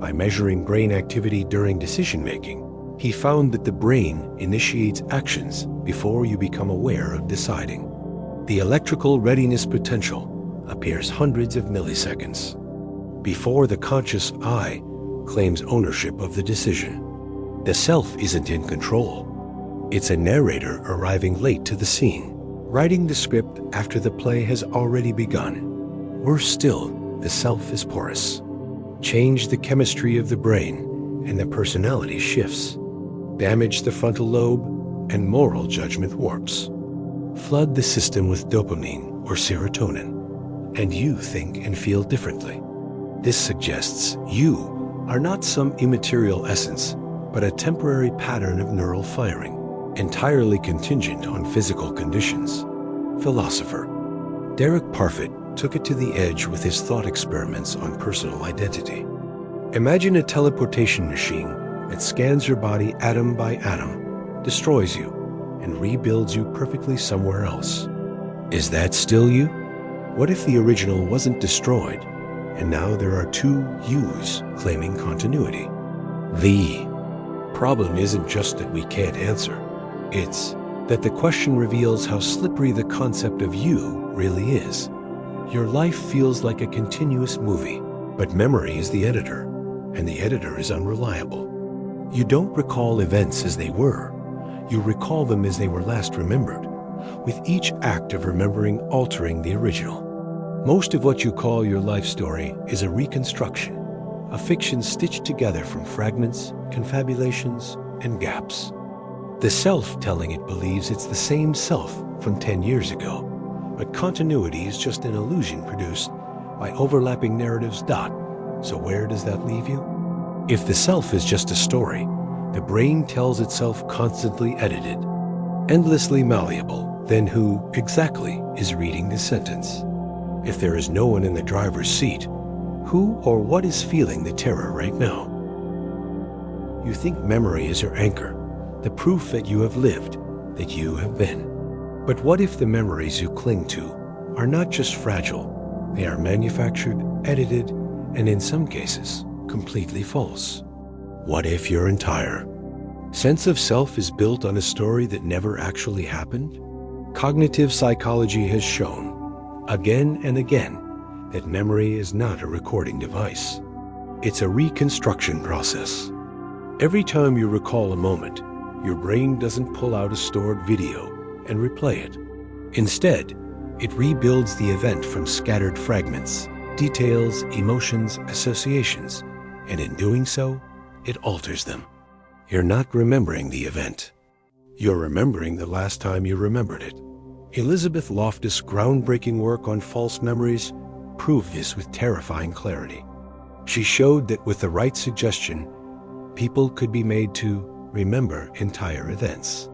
By measuring brain activity during decision-making, he found that the brain initiates actions before you become aware of deciding. The electrical readiness potential appears hundreds of milliseconds before the conscious I claims ownership of the decision. The self isn't in control. It's a narrator arriving late to the scene, writing the script after the play has already begun. Worse still, the self is porous. Change the chemistry of the brain and the personality shifts. Damage the frontal lobe and moral judgment warps. Flood the system with dopamine or serotonin, and you think and feel differently. This suggests you are not some immaterial essence, but a temporary pattern of neural firing, entirely contingent on physical conditions. Philosopher Derek Parfit took it to the edge with his thought experiments on personal identity. Imagine a teleportation machine that scans your body atom by atom, destroys you, and rebuilds you perfectly somewhere else. Is that still you? What if the original wasn't destroyed, and now there are two yous claiming continuity? The problem isn't just that we can't answer. It's that the question reveals how slippery the concept of you really is. Your life feels like a continuous movie, but memory is the editor, and the editor is unreliable. You don't recall events as they were. You recall them as they were last remembered, with each act of remembering altering the original. Most of what you call your life story is a reconstruction, a fiction stitched together from fragments, confabulations, and gaps. The self telling it believes it's the same self from 10 years ago, but continuity is just an illusion produced by overlapping narratives. So where does that leave you? If the self is just a story, the brain tells itself constantly edited, endlessly malleable, then who exactly is reading this sentence? If there is no one in the driver's seat, who or what is feeling the terror right now? You think memory is your anchor, the proof that you have lived, that you have been. But what if the memories you cling to are not just fragile, they are manufactured, edited, and in some cases, completely false? What if your entire sense of self is built on a story that never actually happened? Cognitive psychology has shown, again and again, that memory is not a recording device. It's a reconstruction process. Every time you recall a moment, your brain doesn't pull out a stored video and replay it. Instead, it rebuilds the event from scattered fragments, details, emotions, associations, and in doing so, it alters them. You're not remembering the event. You're remembering the last time you remembered it. Elizabeth Loftus' groundbreaking work on false memories proved this with terrifying clarity. She showed that with the right suggestion, people could be made to remember entire events.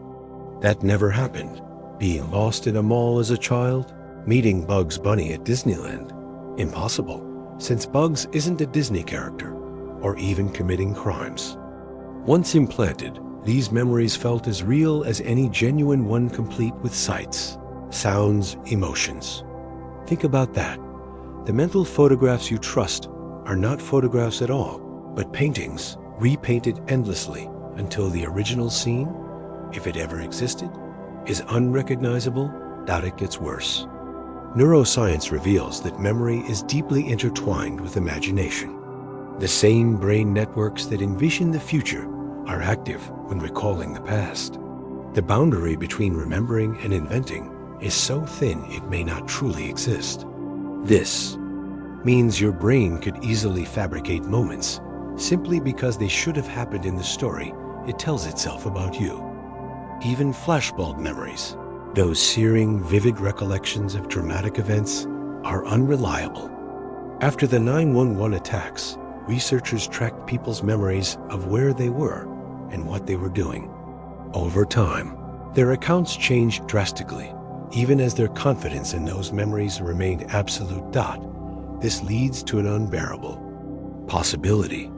That never happened. Being lost in a mall as a child, meeting Bugs Bunny at Disneyland. Impossible, since Bugs isn't a Disney character, or even committing crimes. Once implanted, these memories felt as real as any genuine one, complete with sights, sounds, emotions. Think about that. The mental photographs you trust are not photographs at all, but paintings repainted endlessly until the original scene, if it ever existed, is unrecognizable. It gets worse. Neuroscience reveals that memory is deeply intertwined with imagination. The same brain networks that envision the future are active when recalling the past. The boundary between remembering and inventing is so thin it may not truly exist. This means your brain could easily fabricate moments simply because they should have happened in the story it tells itself about you. Even flashbulb memories, those searing, vivid recollections of dramatic events, are unreliable. After the 9/11 attacks, researchers tracked people's memories of where they were and what they were doing. Over time, their accounts changed drastically, even as their confidence in those memories remained absolute. This leads to an unbearable possibility.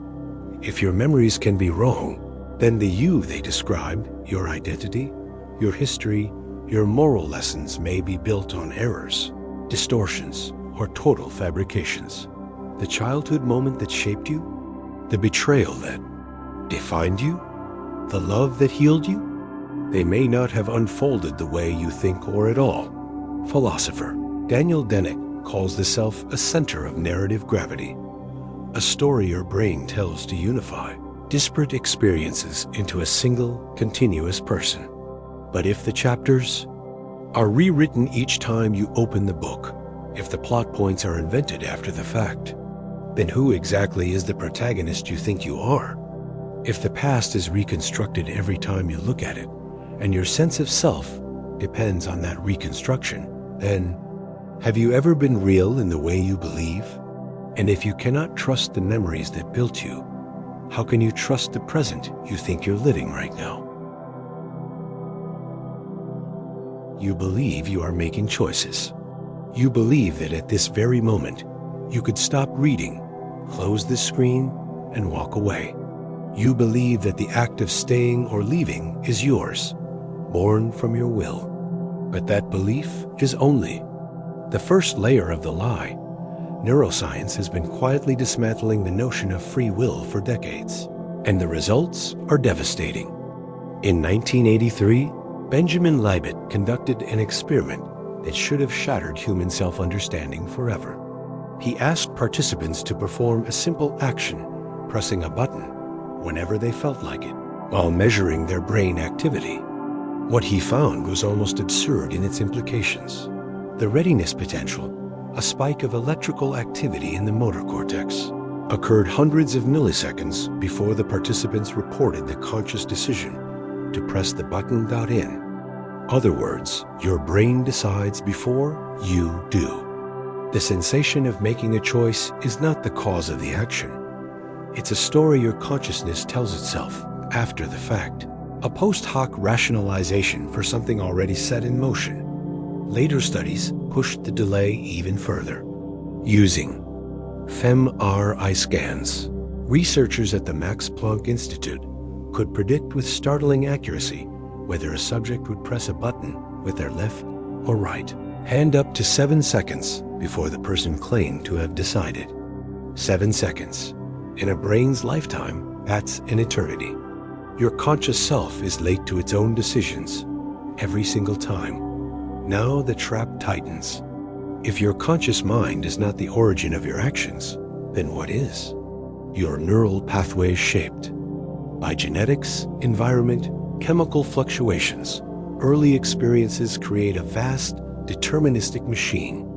If your memories can be wrong, then the you they described, your identity, your history, your moral lessons may be built on errors, distortions, or total fabrications. The childhood moment that shaped you, the betrayal that defined you, the love that healed you, they may not have unfolded the way you think or at all. Philosopher Daniel Dennett calls the self a center of narrative gravity, a story your brain tells to unify disparate experiences into a single, continuous person. But if the chapters are rewritten each time you open the book, if the plot points are invented after the fact, then who exactly is the protagonist you think you are? If the past is reconstructed every time you look at it, and your sense of self depends on that reconstruction, then have you ever been real in the way you believe? And if you cannot trust the memories that built you, how can you trust the present you think you're living right now? You believe you are making choices. You believe that at this very moment, you could stop reading, close the screen, and walk away. You believe that the act of staying or leaving is yours, born from your will. But that belief is only the first layer of the lie. Neuroscience has been quietly dismantling the notion of free will for decades, and the results are devastating. In 1983, Benjamin Libet conducted an experiment that should have shattered human self-understanding forever. He asked participants to perform a simple action, pressing a button whenever they felt like it, while measuring their brain activity. What he found was almost absurd in its implications. The readiness potential, a spike of electrical activity in the motor cortex, occurred hundreds of milliseconds before the participants reported the conscious decision to press the button. In other words, your brain decides before you do. The sensation of making a choice is not the cause of the action. It's a story your consciousness tells itself after the fact, a post hoc rationalization for something already set in motion. Later studies pushed the delay even further. Using fMRI scans, researchers at the Max Planck Institute could predict with startling accuracy whether a subject would press a button with their left or right hand up to 7 seconds before the person claimed to have decided. 7 seconds. In a brain's lifetime, that's an eternity. Your conscious self is late to its own decisions every single time. Now the trap tightens. If your conscious mind is not the origin of your actions, then what is? Your neural pathways shaped by genetics, environment, chemical fluctuations. Early experiences create a vast, deterministic machine.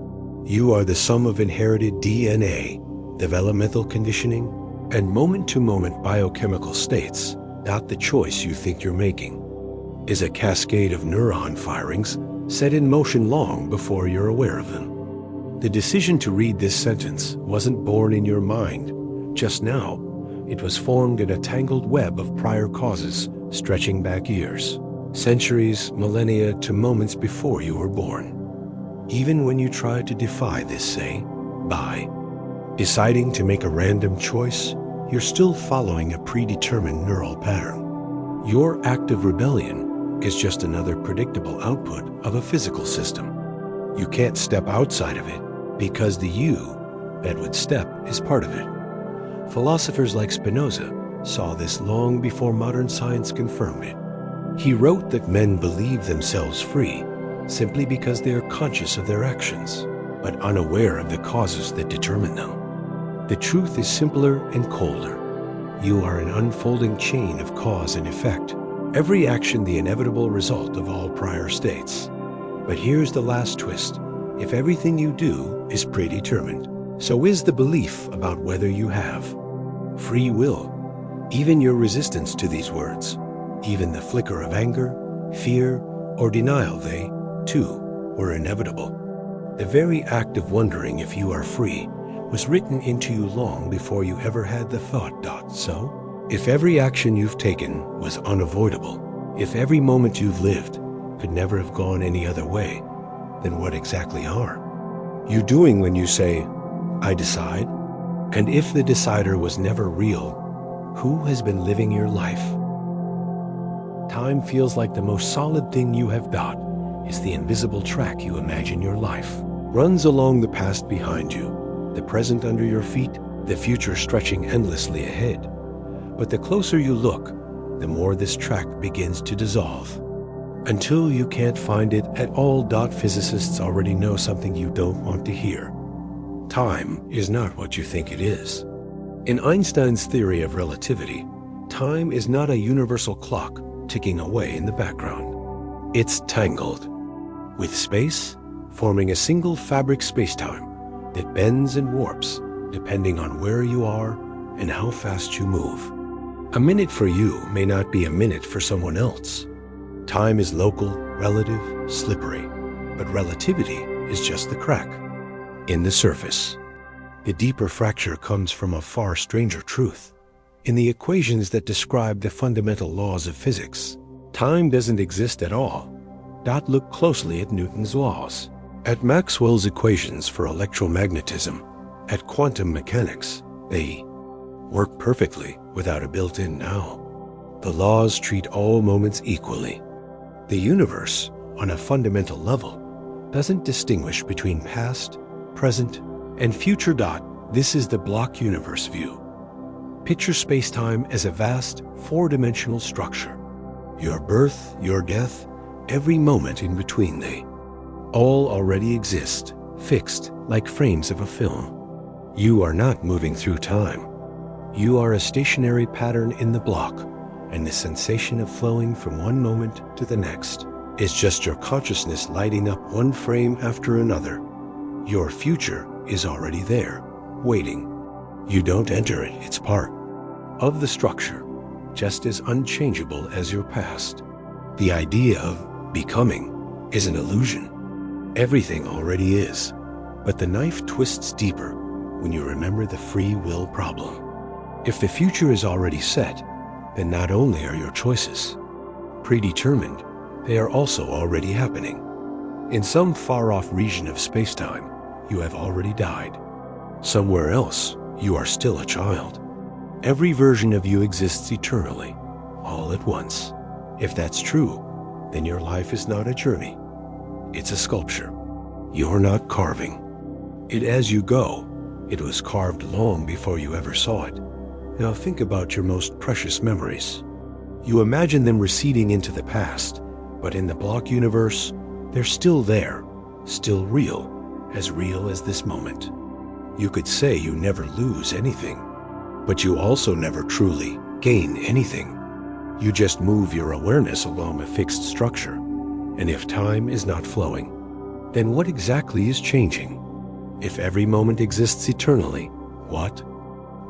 You are the sum of inherited DNA, developmental conditioning, and moment-to-moment biochemical states. Not the choice you think you're making is a cascade of neuron firings set in motion long before you're aware of them. The decision to read this sentence wasn't born in your mind just now. It was formed in a tangled web of prior causes stretching back years, centuries, millennia to moments before you were born. Even when you try to defy this, say, by deciding to make a random choice, you're still following a predetermined neural pattern. Your act of rebellion is just another predictable output of a physical system. You can't step outside of it because the you that would step is part of it. Philosophers like Spinoza saw this long before modern science confirmed it. He wrote that men believe themselves free simply because they are conscious of their actions, but unaware of the causes that determine them. The truth is simpler and colder. You are an unfolding chain of cause and effect, every action the inevitable result of all prior states. But here's the last twist. If everything you do is predetermined, so is the belief about whether you have free will. Even your resistance to these words, even the flicker of anger, fear, or denial, they, too, were inevitable. The very act of wondering if you are free was written into you long before you ever had the thought. So, if every action you've taken was unavoidable, if every moment you've lived could never have gone any other way, then what exactly are you doing when you say, I decide? And if the decider was never real, who has been living your life? Time feels like the most solid thing you have got is the invisible track you imagine your life runs along, the past behind you, the present under your feet, the future stretching endlessly ahead. But the closer you look, the more this track begins to dissolve, until you can't find it at all. Physicists already know something you don't want to hear. Time is not what you think it is. In Einstein's theory of relativity, time is not a universal clock ticking away in the background. It's tangled with space, forming a single fabric spacetime that bends and warps depending on where you are and how fast you move. A minute for you may not be a minute for someone else. Time is local, relative, slippery, but relativity is just the crack in the surface. The deeper fracture comes from a far stranger truth. In the equations that describe the fundamental laws of physics, time doesn't exist at all. Look closely at Newton's laws, at Maxwell's equations for electromagnetism, at quantum mechanics. They work perfectly without a built-in now. The laws treat all moments equally. The universe, on a fundamental level, doesn't distinguish between past, present, and future. This is the block universe view. Picture space-time as a vast, four-dimensional structure. Your birth, your death, every moment in between, they all already exist, fixed like frames of a film. You are not moving through time. You are a stationary pattern in the block, and the sensation of flowing from one moment to the next is just your consciousness lighting up one frame after another. Your future is already there, waiting. You don't enter it, it's part of the structure, just as unchangeable as your past. The idea of becoming is an illusion. Everything already is, but the knife twists deeper when you remember the free will problem. If the future is already set, then not only are your choices predetermined, they are also already happening. In some far-off region of space-time, you have already died. Somewhere else, you are still a child. Every version of you exists eternally, all at once. If that's true, then your life is not a journey, It's a sculpture. You're not carving it as you go. It was carved long before you ever saw it. Now think about your most precious memories. You imagine them receding into the past, but in the block universe, they're still there, still real as this moment. You could say you never lose anything, but you also never truly gain anything. You just move your awareness along a fixed structure, and if time is not flowing, then what exactly is changing? If every moment exists eternally, what?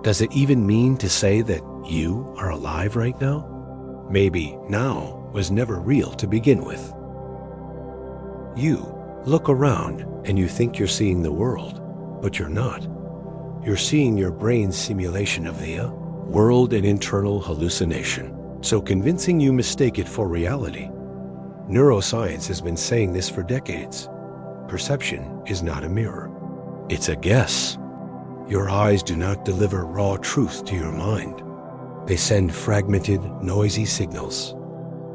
Does it even mean to say that you are alive right now? Maybe now was never real to begin with. You look around and you think you're seeing the world, but you're not. You're seeing your brain's simulation of the world, an internal hallucination, so convincing you mistake it for reality. Neuroscience has been saying this for decades. Perception is not a mirror. It's a guess. Your eyes do not deliver raw truth to your mind. They send fragmented, noisy signals.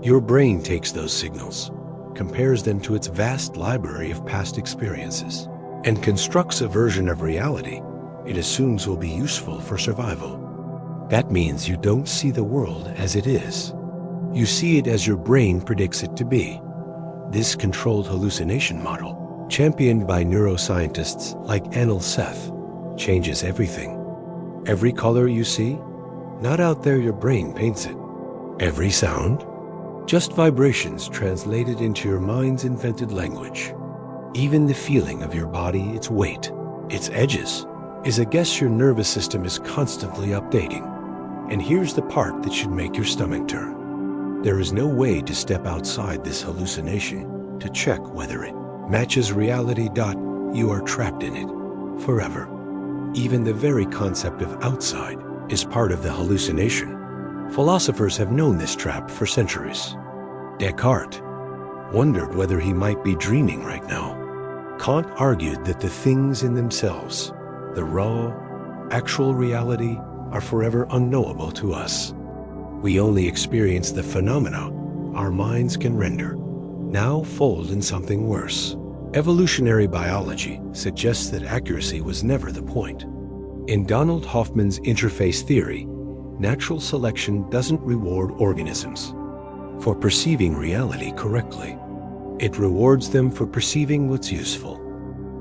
Your brain takes those signals, compares them to its vast library of past experiences, and constructs a version of reality it assumes will be useful for survival. That means you don't see the world as it is. You see it as your brain predicts it to be. This controlled hallucination model, championed by neuroscientists like Anil Seth, changes everything. Every color you see, not out there your brain paints it. Every sound, just vibrations translated into your mind's invented language. Even the feeling of your body, its weight, its edges, is a guess your nervous system is constantly updating. And here's the part that should make your stomach turn. There is no way to step outside this hallucination to check whether it matches reality. You are trapped in it forever. Even the very concept of outside is part of the hallucination. Philosophers have known this trap for centuries. Descartes wondered whether he might be dreaming right now. Kant argued that the things in themselves, the raw, actual reality, are forever unknowable to us. We only experience the phenomena our minds can render, now fold in something worse. Evolutionary biology suggests that accuracy was never the point. In Donald Hoffman's interface theory, natural selection doesn't reward organisms for perceiving reality correctly. It rewards them for perceiving what's useful.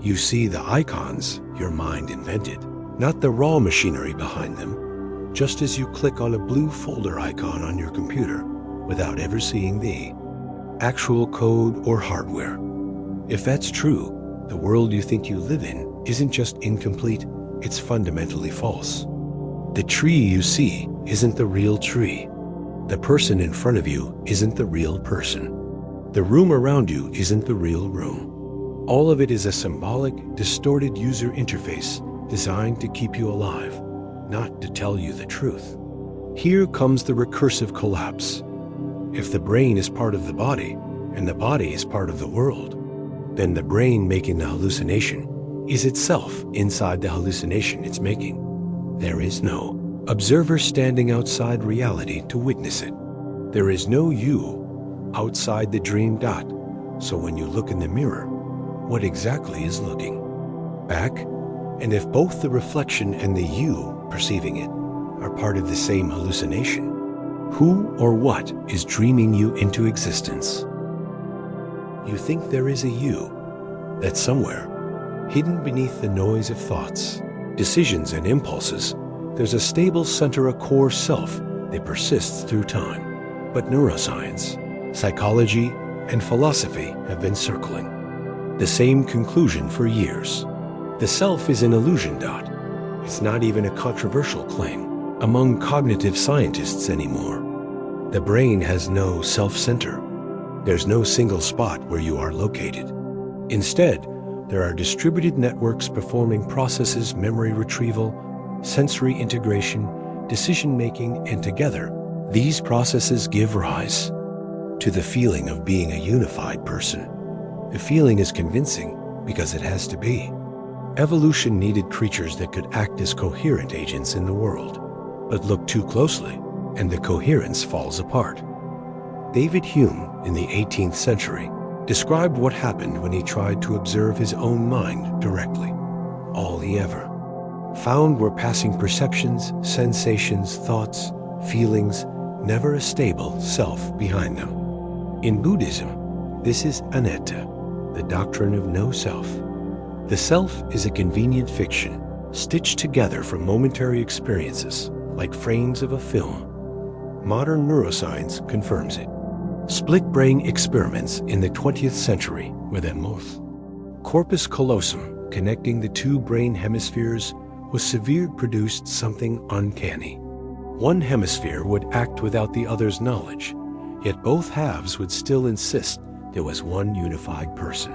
You see the icons your mind invented, not the raw machinery behind them, just as you click on a blue folder icon on your computer without ever seeing the actual code or hardware. If that's true, the world you think you live in isn't just incomplete, it's fundamentally false. The tree you see isn't the real tree. The person in front of you isn't the real person. The room around you isn't the real room. All of it is a symbolic, distorted user interface designed to keep you alive, not to tell you the truth. Here comes the recursive collapse. If the brain is part of the body, and the body is part of the world, then the brain making the hallucination is itself inside the hallucination it's making. There is no observer standing outside reality to witness it. There is no you outside the dream. So when you look in the mirror, what exactly is looking back? And if both the reflection and the you perceiving it are part of the same hallucination, who or what is dreaming you into existence? You think there is a you that's somewhere, hidden beneath the noise of thoughts, decisions, and impulses. There's a stable center, a core self that persists through time. But neuroscience, psychology, and philosophy have been circling the same conclusion for years. The self is an illusion. It's not even a controversial claim among cognitive scientists anymore. The brain has no self-center. There's no single spot where you are located. Instead, there are distributed networks performing processes, memory retrieval, sensory integration, decision-making, and together, these processes give rise to the feeling of being a unified person. The feeling is convincing because it has to be. Evolution needed creatures that could act as coherent agents in the world. But look too closely, and the coherence falls apart. David Hume, in the 18th century, described what happened when he tried to observe his own mind directly. All he ever found were passing perceptions, sensations, thoughts, feelings, never a stable self behind them. In Buddhism, this is anatta, the doctrine of no self. The self is a convenient fiction, stitched together from momentary experiences, like frames of a film. Modern neuroscience confirms it. Split brain experiments in the 20th century were then most. Corpus callosum, connecting the two brain hemispheres, was severed, produced something uncanny. One hemisphere would act without the other's knowledge, yet both halves would still insist there was one unified person.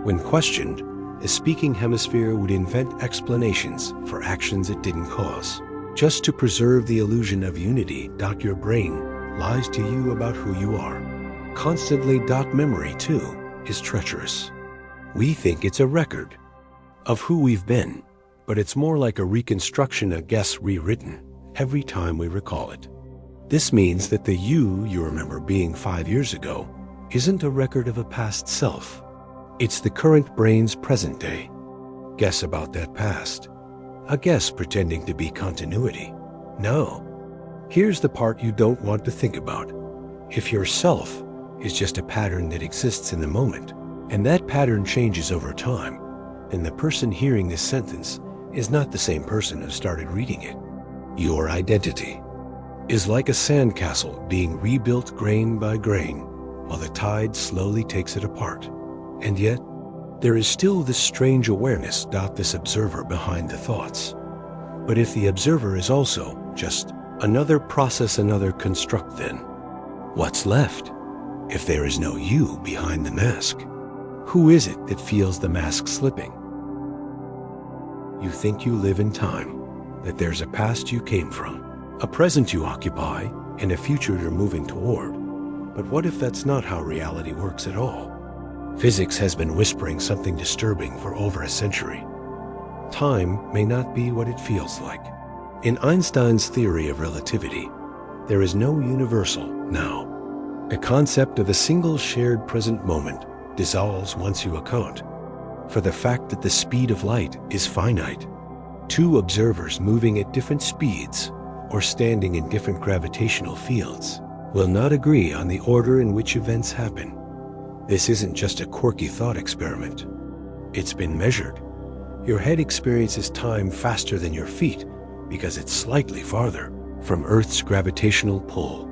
When questioned, the speaking hemisphere would invent explanations for actions it didn't cause. Just to preserve the illusion of unity, your brain lies to you about who you are. Constantly, memory, too, is treacherous. We think it's a record of who we've been, but it's more like a reconstruction, a guess rewritten every time we recall it. This means that the you remember being 5 years ago isn't a record of a past self. It's the current brain's present day guess about that past. A guess pretending to be continuity. No. Here's the part you don't want to think about. If your self is just a pattern that exists in the moment, and that pattern changes over time, then the person hearing this sentence is not the same person who started reading it. Your identity is like a sandcastle being rebuilt grain by grain while the tide slowly takes it apart. And yet, there is still this strange awareness, this observer behind the thoughts. But if the observer is also just another process, another construct, then what's left? If there is no you behind the mask, who is it that feels the mask slipping? You think you live in time, that there's a past you came from, a present you occupy, and a future you're moving toward. But what if that's not how reality works at all? Physics has been whispering something disturbing for over a century. Time may not be what it feels like. In Einstein's theory of relativity, there is no universal now. The concept of a single shared present moment dissolves once you account for the fact that the speed of light is finite. Two observers moving at different speeds or standing in different gravitational fields will not agree on the order in which events happen. This isn't just a quirky thought experiment. It's been measured. Your head experiences time faster than your feet because it's slightly farther from Earth's gravitational pull.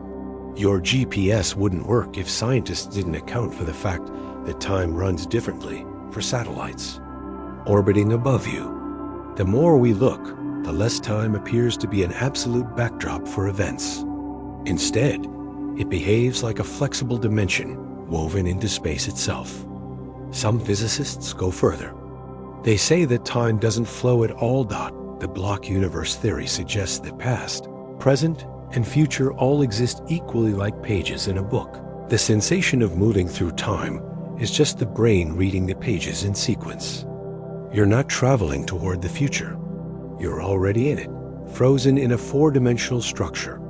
Your GPS wouldn't work if scientists didn't account for the fact that time runs differently for satellites orbiting above you. The more we look, the less time appears to be an absolute backdrop for events. Instead, it behaves like a flexible dimension woven into space itself. Some physicists go further. They say that time doesn't flow at all. The block universe theory suggests that past, present, and future all exist equally like pages in a book. The sensation of moving through time is just the brain reading the pages in sequence. You're not traveling toward the future. You're already in it, frozen in a four-dimensional structure.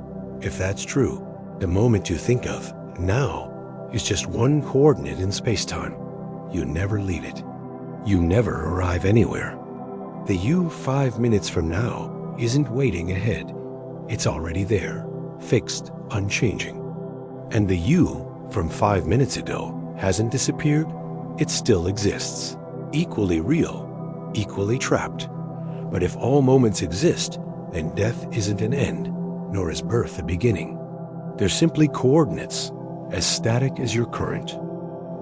If that's true, the moment you think of now is just one coordinate in space-time. You never leave it. You never arrive anywhere. The you 5 minutes from now isn't waiting ahead. It's already there, fixed, unchanging. And the you from 5 minutes ago hasn't disappeared. It still exists, equally real, equally trapped. But if all moments exist, then death isn't an end, nor is birth a beginning. They're simply coordinates, as static as your current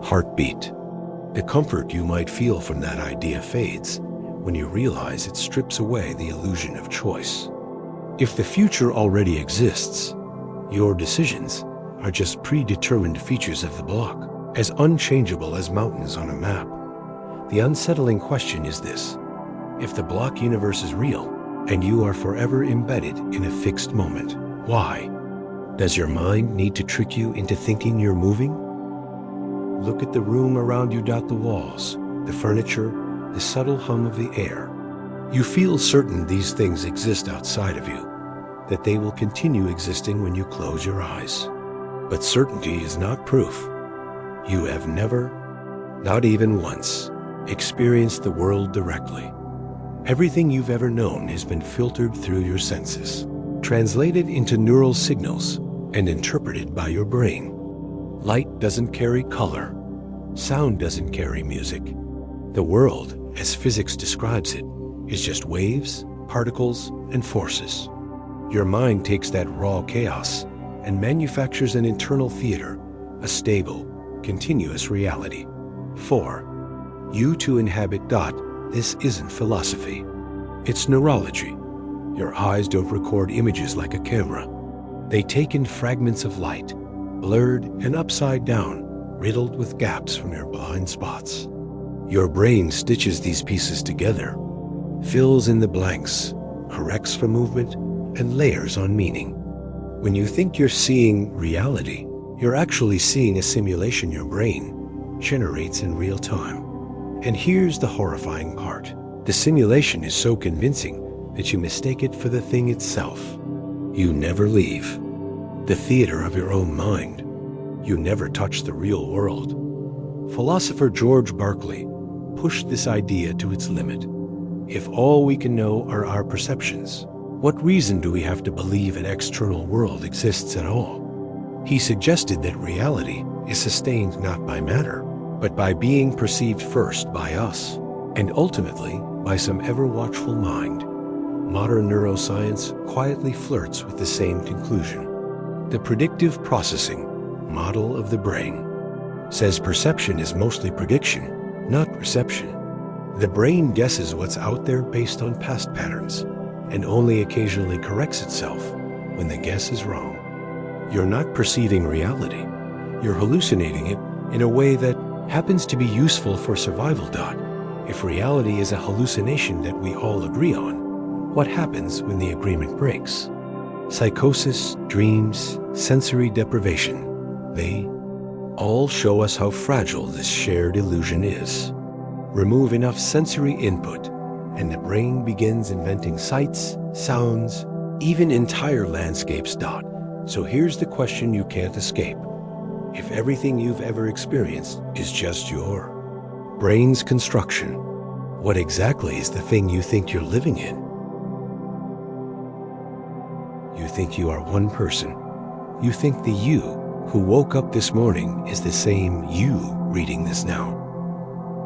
heartbeat. The comfort you might feel from that idea fades when you realize it strips away the illusion of choice. If the future already exists, your decisions are just predetermined features of the block, as unchangeable as mountains on a map. The unsettling question is this: if the block universe is real, and you are forever embedded in a fixed moment, why? Does your mind need to trick you into thinking you're moving? Look at the room around you. The walls, the furniture, the subtle hum of the air. You feel certain these things exist outside of you, that they will continue existing when you close your eyes. But certainty is not proof. You have never, not even once, experienced the world directly. Everything you've ever known has been filtered through your senses, translated into neural signals, and interpreted by your brain. Light doesn't carry color. Sound doesn't carry music. The world, as physics describes it, is just waves, particles, and forces. Your mind takes that raw chaos and manufactures an internal theater, a stable, continuous reality. 4. You to inhabit. This isn't philosophy. It's neurology. Your eyes don't record images like a camera. They take in fragments of light, blurred and upside down, riddled with gaps from your blind spots. Your brain stitches these pieces together, fills in the blanks, corrects for movement, and layers on meaning. When you think you're seeing reality, you're actually seeing a simulation your brain generates in real time. And here's the horrifying part. The simulation is so convincing that you mistake it for the thing itself. You never leave the theater of your own mind. You never touch the real world. Philosopher George Berkeley pushed this idea to its limit. If all we can know are our perceptions, what reason do we have to believe an external world exists at all? He suggested that reality is sustained not by matter, but by being perceived first by us, and ultimately by some ever-watchful mind. Modern neuroscience quietly flirts with the same conclusion. The predictive processing model of the brain says perception is mostly prediction, not reception. The brain guesses what's out there based on past patterns, and only occasionally corrects itself when the guess is wrong. You're not perceiving reality. You're hallucinating it in a way that happens to be useful for survival. If reality is a hallucination that we all agree on, what happens when the agreement breaks? Psychosis, dreams, sensory deprivation, they all show us how fragile this shared illusion is. Remove enough sensory input, and the brain begins inventing sights, sounds, even entire landscapes. So here's the question you can't escape. If everything you've ever experienced is just your brain's construction, what exactly is the thing you think you're living in? You think you are one person. You think the you who woke up this morning is the same you reading this now.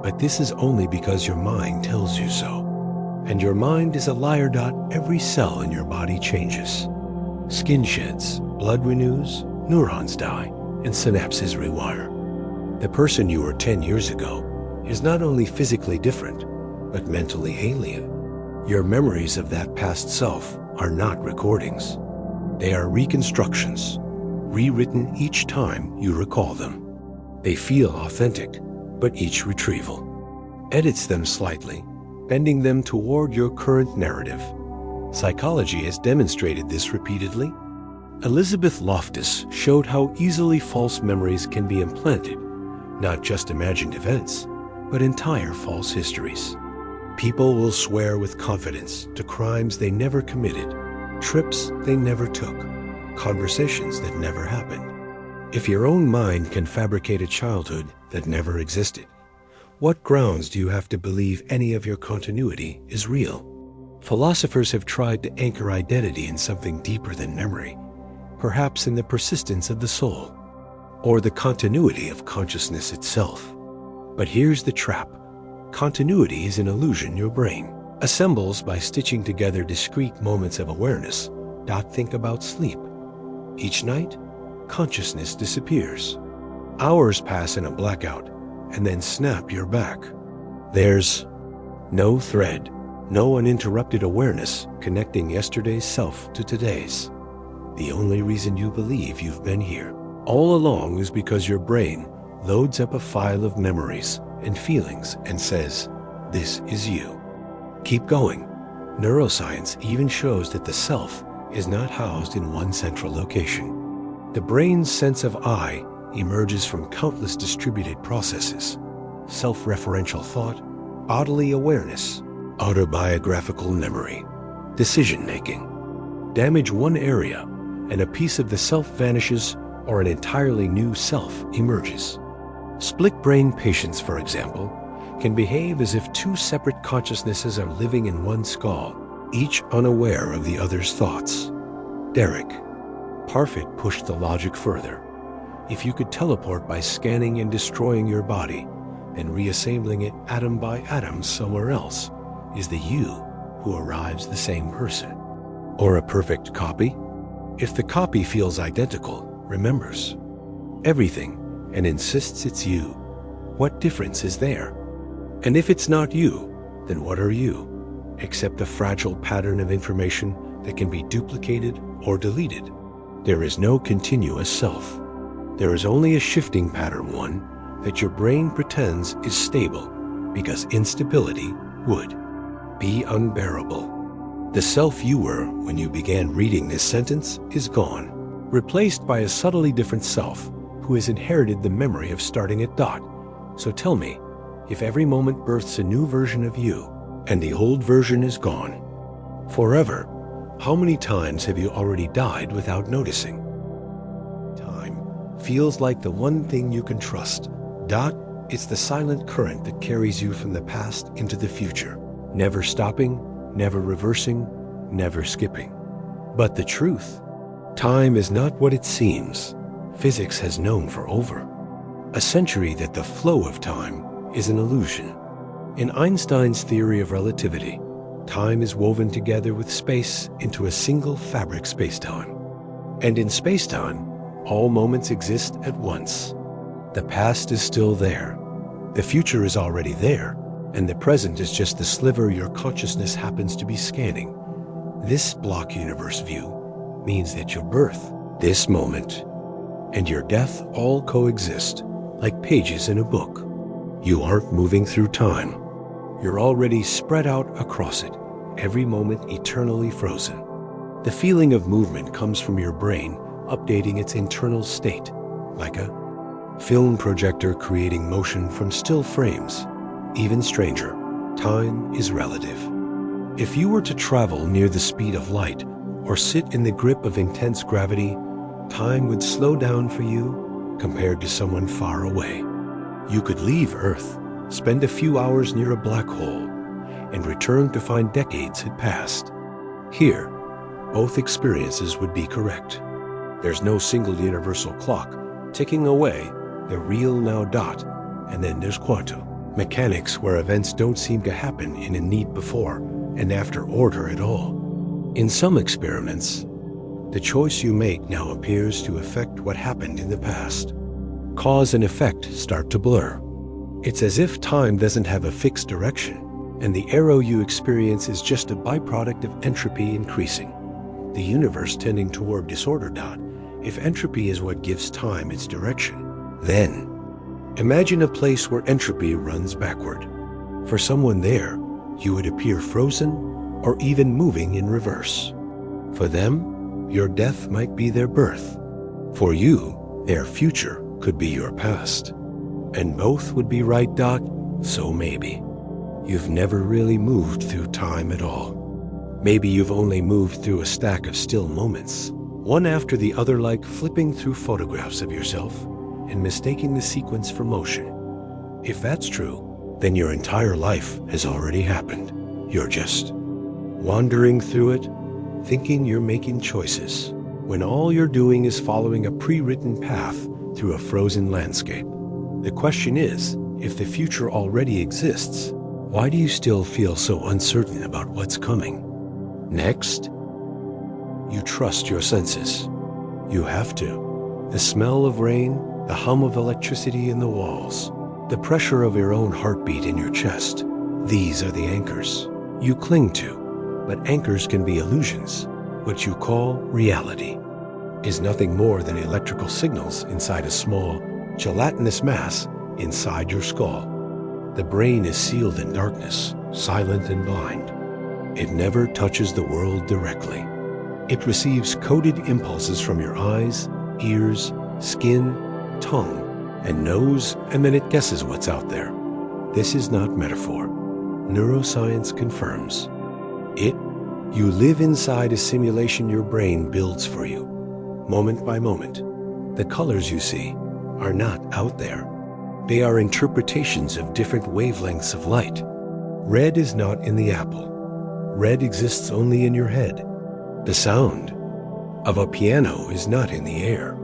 But this is only because your mind tells you so. And your mind is a liar. Every cell in your body changes. Skin sheds, blood renews, neurons die, and synapses rewire. The person you were 10 years ago is not only physically different, but mentally alien. Your memories of that past self are not recordings. They are reconstructions, rewritten each time you recall them. They feel authentic, but each retrieval edits them slightly, bending them toward your current narrative. Psychology has demonstrated this repeatedly. Elizabeth Loftus showed how easily false memories can be implanted, not just imagined events, but entire false histories. People will swear with confidence to crimes they never committed, trips they never took, conversations that never happened. If your own mind can fabricate a childhood that never existed, what grounds do you have to believe any of your continuity is real? Philosophers have tried to anchor identity in something deeper than memory, perhaps in the persistence of the soul, or the continuity of consciousness itself. But here's the trap. Continuity is an illusion your brain assembles by stitching together discrete moments of awareness. Think about sleep. Each night, consciousness disappears. Hours pass in a blackout, and then snap, you're back. There's no thread, no uninterrupted awareness connecting yesterday's self to today's. The only reason you believe you've been here all along is because your brain loads up a file of memories and feelings and says, this is you. Keep going. Neuroscience even shows that the self is not housed in one central location. The brain's sense of I emerges from countless distributed processes: self-referential thought, bodily awareness, autobiographical memory, decision-making. Damage one area, and a piece of the self vanishes or an entirely new self emerges. Split-brain patients, for example, can behave as if two separate consciousnesses are living in one skull, each unaware of the other's thoughts. Derek. Parfit pushed the logic further. If you could teleport by scanning and destroying your body, then reassembling it atom by atom somewhere else is the you who arrives the same person. Or a perfect copy? If the copy feels identical, remembers everything, and insists it's you, what difference is there? And if it's not you, then what are you, except a fragile pattern of information that can be duplicated or deleted? There is no continuous self. There is only a shifting pattern one that your brain pretends is stable because instability would be unbearable. The self you were when you began reading this sentence is gone, replaced by a subtly different self who has inherited the memory of starting at dot. So tell me, if every moment births a new version of you and the old version is gone forever, how many times have you already died without noticing? Time feels like the one thing you can trust. Dot, it's the silent current that carries you from the past into the future, never stopping, never reversing, never skipping. But the truth, time is not what it seems. Physics has known for over a century that the flow of time is an illusion. In Einstein's theory of relativity, time is woven together with space into a single fabric spacetime. And in spacetime, all moments exist at once. The past is still there, the future is already there, and the present is just the sliver your consciousness happens to be scanning. This block universe view means that your birth, this moment, and your death all coexist like pages in a book. You aren't moving through time. You're already spread out across it, every moment eternally frozen. The feeling of movement comes from your brain updating its internal state, like a film projector creating motion from still frames. Even stranger, time is relative. If you were to travel near the speed of light or sit in the grip of intense gravity, time would slow down for you compared to someone far away. You could leave Earth, spend a few hours near a black hole, and return to find decades had passed. Here, both experiences would be correct. There's no single universal clock ticking away the real now dot, and then there's quantum mechanics where events don't seem to happen in a neat before and after order at all. In some experiments, the choice you make now appears to affect what happened in the past. Cause and effect start to blur. It's as if time doesn't have a fixed direction, and the arrow you experience is just a byproduct of entropy increasing. The universe tending toward disorder. If entropy is what gives time its direction, then imagine a place where entropy runs backward. For someone there, you would appear frozen or even moving in reverse. For them, your death might be their birth. For you, their future could be your past. And both would be right, Doc, so maybe you've never really moved through time at all. Maybe you've only moved through a stack of still moments, one after the other, like flipping through photographs of yourself and mistaking the sequence for motion. If that's true, then your entire life has already happened. You're just wandering through it, thinking you're making choices, when all you're doing is following a pre-written path through a frozen landscape. The question is, if the future already exists, why do you still feel so uncertain about what's coming? Next, you trust your senses. You have to. The smell of rain, the hum of electricity in the walls, the pressure of your own heartbeat in your chest. These are the anchors you cling to, but anchors can be illusions. What you call reality is nothing more than electrical signals inside a small, gelatinous mass inside your skull. The brain is sealed in darkness, silent and blind. It never touches the world directly. It receives coded impulses from your eyes, ears, skin, tongue, and nose, and then it guesses what's out there. This is not metaphor. Neuroscience confirms it. You live inside a simulation your brain builds for you, moment by moment. The colors you see are not out there. They are interpretations of different wavelengths of light. Red is not in the apple. Red exists only in your head. The sound of a piano is not in the air.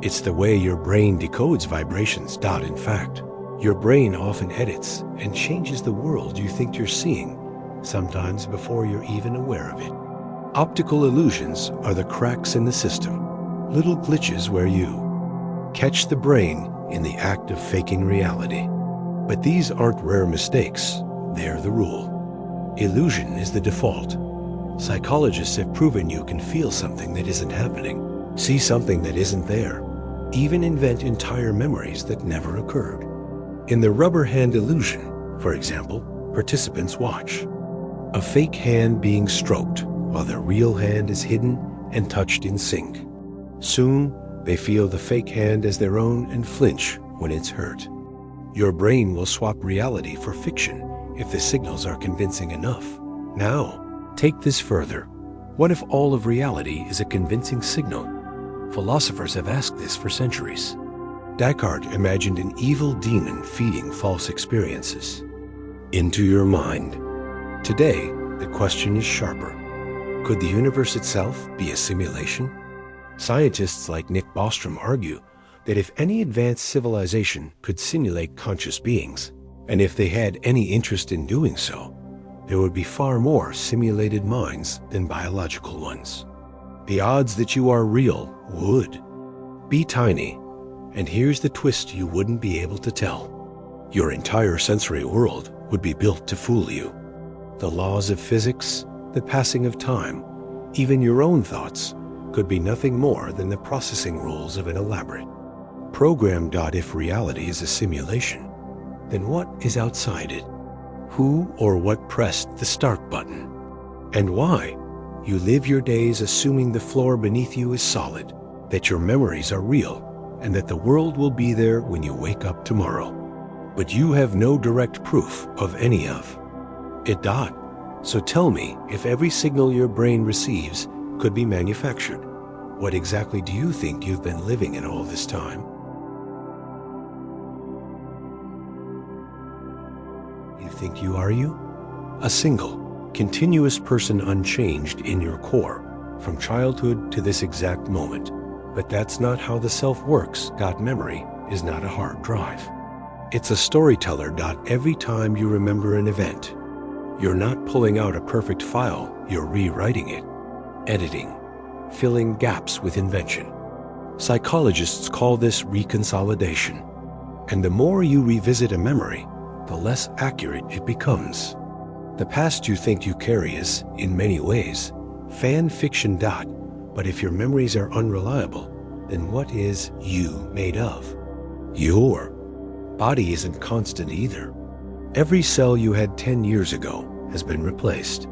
It's the way your brain decodes vibrations. In fact, your brain often edits and changes the world you think you're seeing, sometimes before you're even aware of it. Optical illusions are the cracks in the system, little glitches where you catch the brain in the act of faking reality. But these aren't rare mistakes, they're the rule. Illusion is the default. Psychologists have proven you can feel something that isn't happening, see something that isn't there, even invent entire memories that never occurred. In the rubber hand illusion, for example, participants watch a fake hand being stroked while the real hand is hidden and touched in sync. Soon, they feel the fake hand as their own and flinch when it's hurt. Your brain will swap reality for fiction if the signals are convincing enough. Now, take this further. What if all of reality is a convincing signal? Philosophers have asked this for centuries. Descartes imagined an evil demon feeding false experiences into your mind. Today, the question is sharper. Could the universe itself be a simulation? Scientists like Nick Bostrom argue that if any advanced civilization could simulate conscious beings, and if they had any interest in doing so, there would be far more simulated minds than biological ones. The odds that you are real would be tiny, and here's the twist you wouldn't be able to tell. Your entire sensory world would be built to fool you. The laws of physics, the passing of time, even your own thoughts, could be nothing more than the processing rules of an elaborate program. If reality is a simulation, then what is outside it? Who or what pressed the start button? And why? You live your days assuming the floor beneath you is solid, that your memories are real, and that the world will be there when you wake up tomorrow. But you have no direct proof of any of it. So tell me, if every signal your brain receives could be manufactured, what exactly do you think you've been living in all this time? You think you are you? A single, continuous person unchanged in your core, from childhood to this exact moment. But that's not how the self works. Memory is not a hard drive. It's a storyteller. Every time you remember an event, you're not pulling out a perfect file, you're rewriting it, editing, filling gaps with invention. Psychologists call this reconsolidation. And the more you revisit a memory, the less accurate it becomes. The past you think you carry is, in many ways, fan fiction. But if your memories are unreliable, then what is you made of? Your body isn't constant either. Every cell you had 10 years ago has been replaced.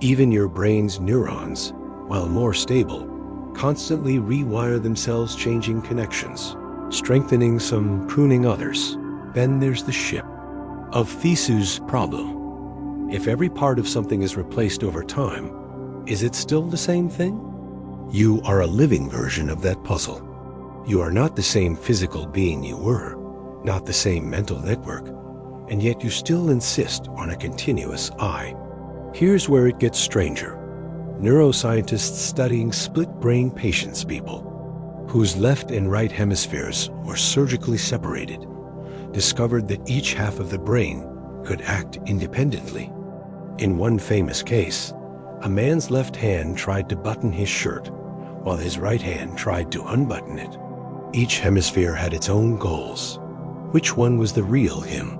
Even your brain's neurons, while more stable, constantly rewire themselves, changing connections, strengthening some, pruning others. Then there's the ship of Theseus' problem. If every part of something is replaced over time, is it still the same thing? You are a living version of that puzzle. You are not the same physical being you were, not the same mental network, and yet you still insist on a continuous I. Here's where it gets stranger. Neuroscientists studying split-brain patients, people whose left and right hemispheres were surgically separated, discovered that each half of the brain could act independently. In one famous case, a man's left hand tried to button his shirt, while his right hand tried to unbutton it. Each hemisphere had its own goals. Which one was the real him?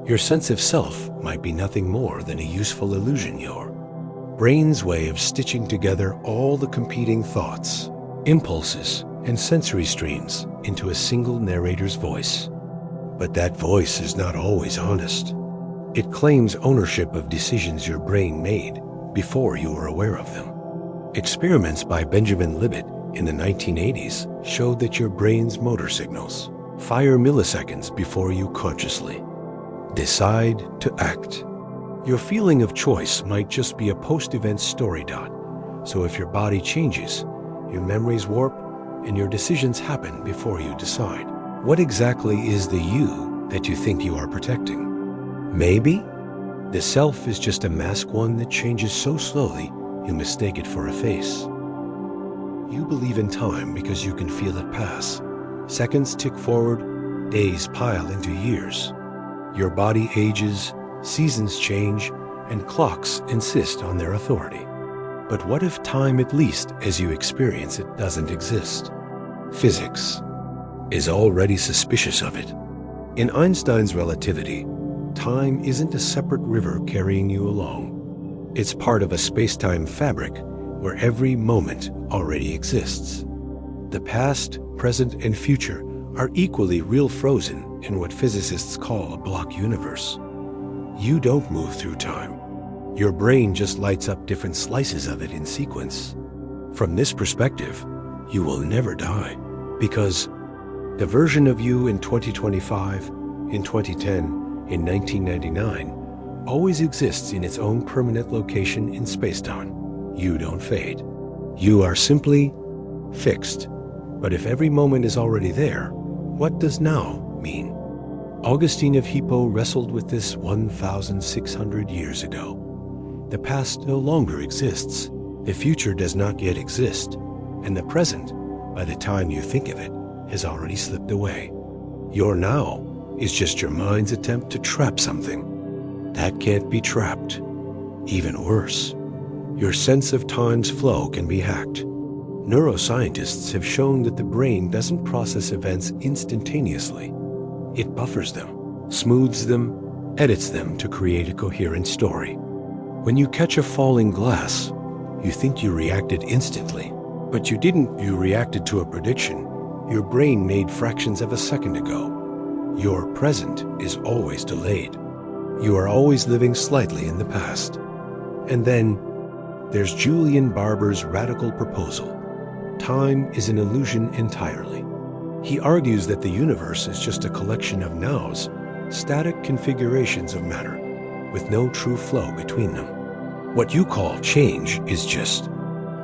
Your sense of self might be nothing more than a useful illusion, your brain's way of stitching together all the competing thoughts, impulses, and sensory streams into a single narrator's voice. But that voice is not always honest. It claims ownership of decisions your brain made before you were aware of them. Experiments by Benjamin Libet in the 1980s showed that your brain's motor signals fire milliseconds before you consciously decide to act. Your feeling of choice might just be a post-event story. So if your body changes, your memories warp and your decisions happen before you decide. What exactly is the you that you think you are protecting? Maybe the self is just a masked one that changes so slowly you mistake it for a face. You believe in time because you can feel it pass. Seconds tick forward, days pile into years. Your body ages, seasons change, and clocks insist on their authority. But what if time, at least as you experience it, doesn't exist? Physics is already suspicious of it. In Einstein's relativity, time isn't a separate river carrying you along. It's part of a space-time fabric where every moment already exists. The past, present, and future are equally real frozen in what physicists call a block universe. You don't move through time. Your brain just lights up different slices of it in sequence. From this perspective, you will never die, because the version of you in 2025, in 2010, in 1999, always exists in its own permanent location in space-time. You don't fade. You are simply fixed. But if every moment is already there, what does now mean? Augustine of Hippo wrestled with this 1,600 years ago. The past no longer exists. The future does not yet exist. And the present, by the time you think of it, has already slipped away. Your now is just your mind's attempt to trap something. That can't be trapped. Even worse, your sense of time's flow can be hacked. Neuroscientists have shown that the brain doesn't process events instantaneously. It buffers them, smooths them, edits them to create a coherent story. When you catch a falling glass, you think you reacted instantly, but you didn't. You reacted to a prediction your brain made fractions of a second ago. Your present is always delayed. You are always living slightly in the past. And then there's Julian Barber's radical proposal. Time is an illusion entirely. He argues that the universe is just a collection of nows, static configurations of matter, with no true flow between them. What you call change is just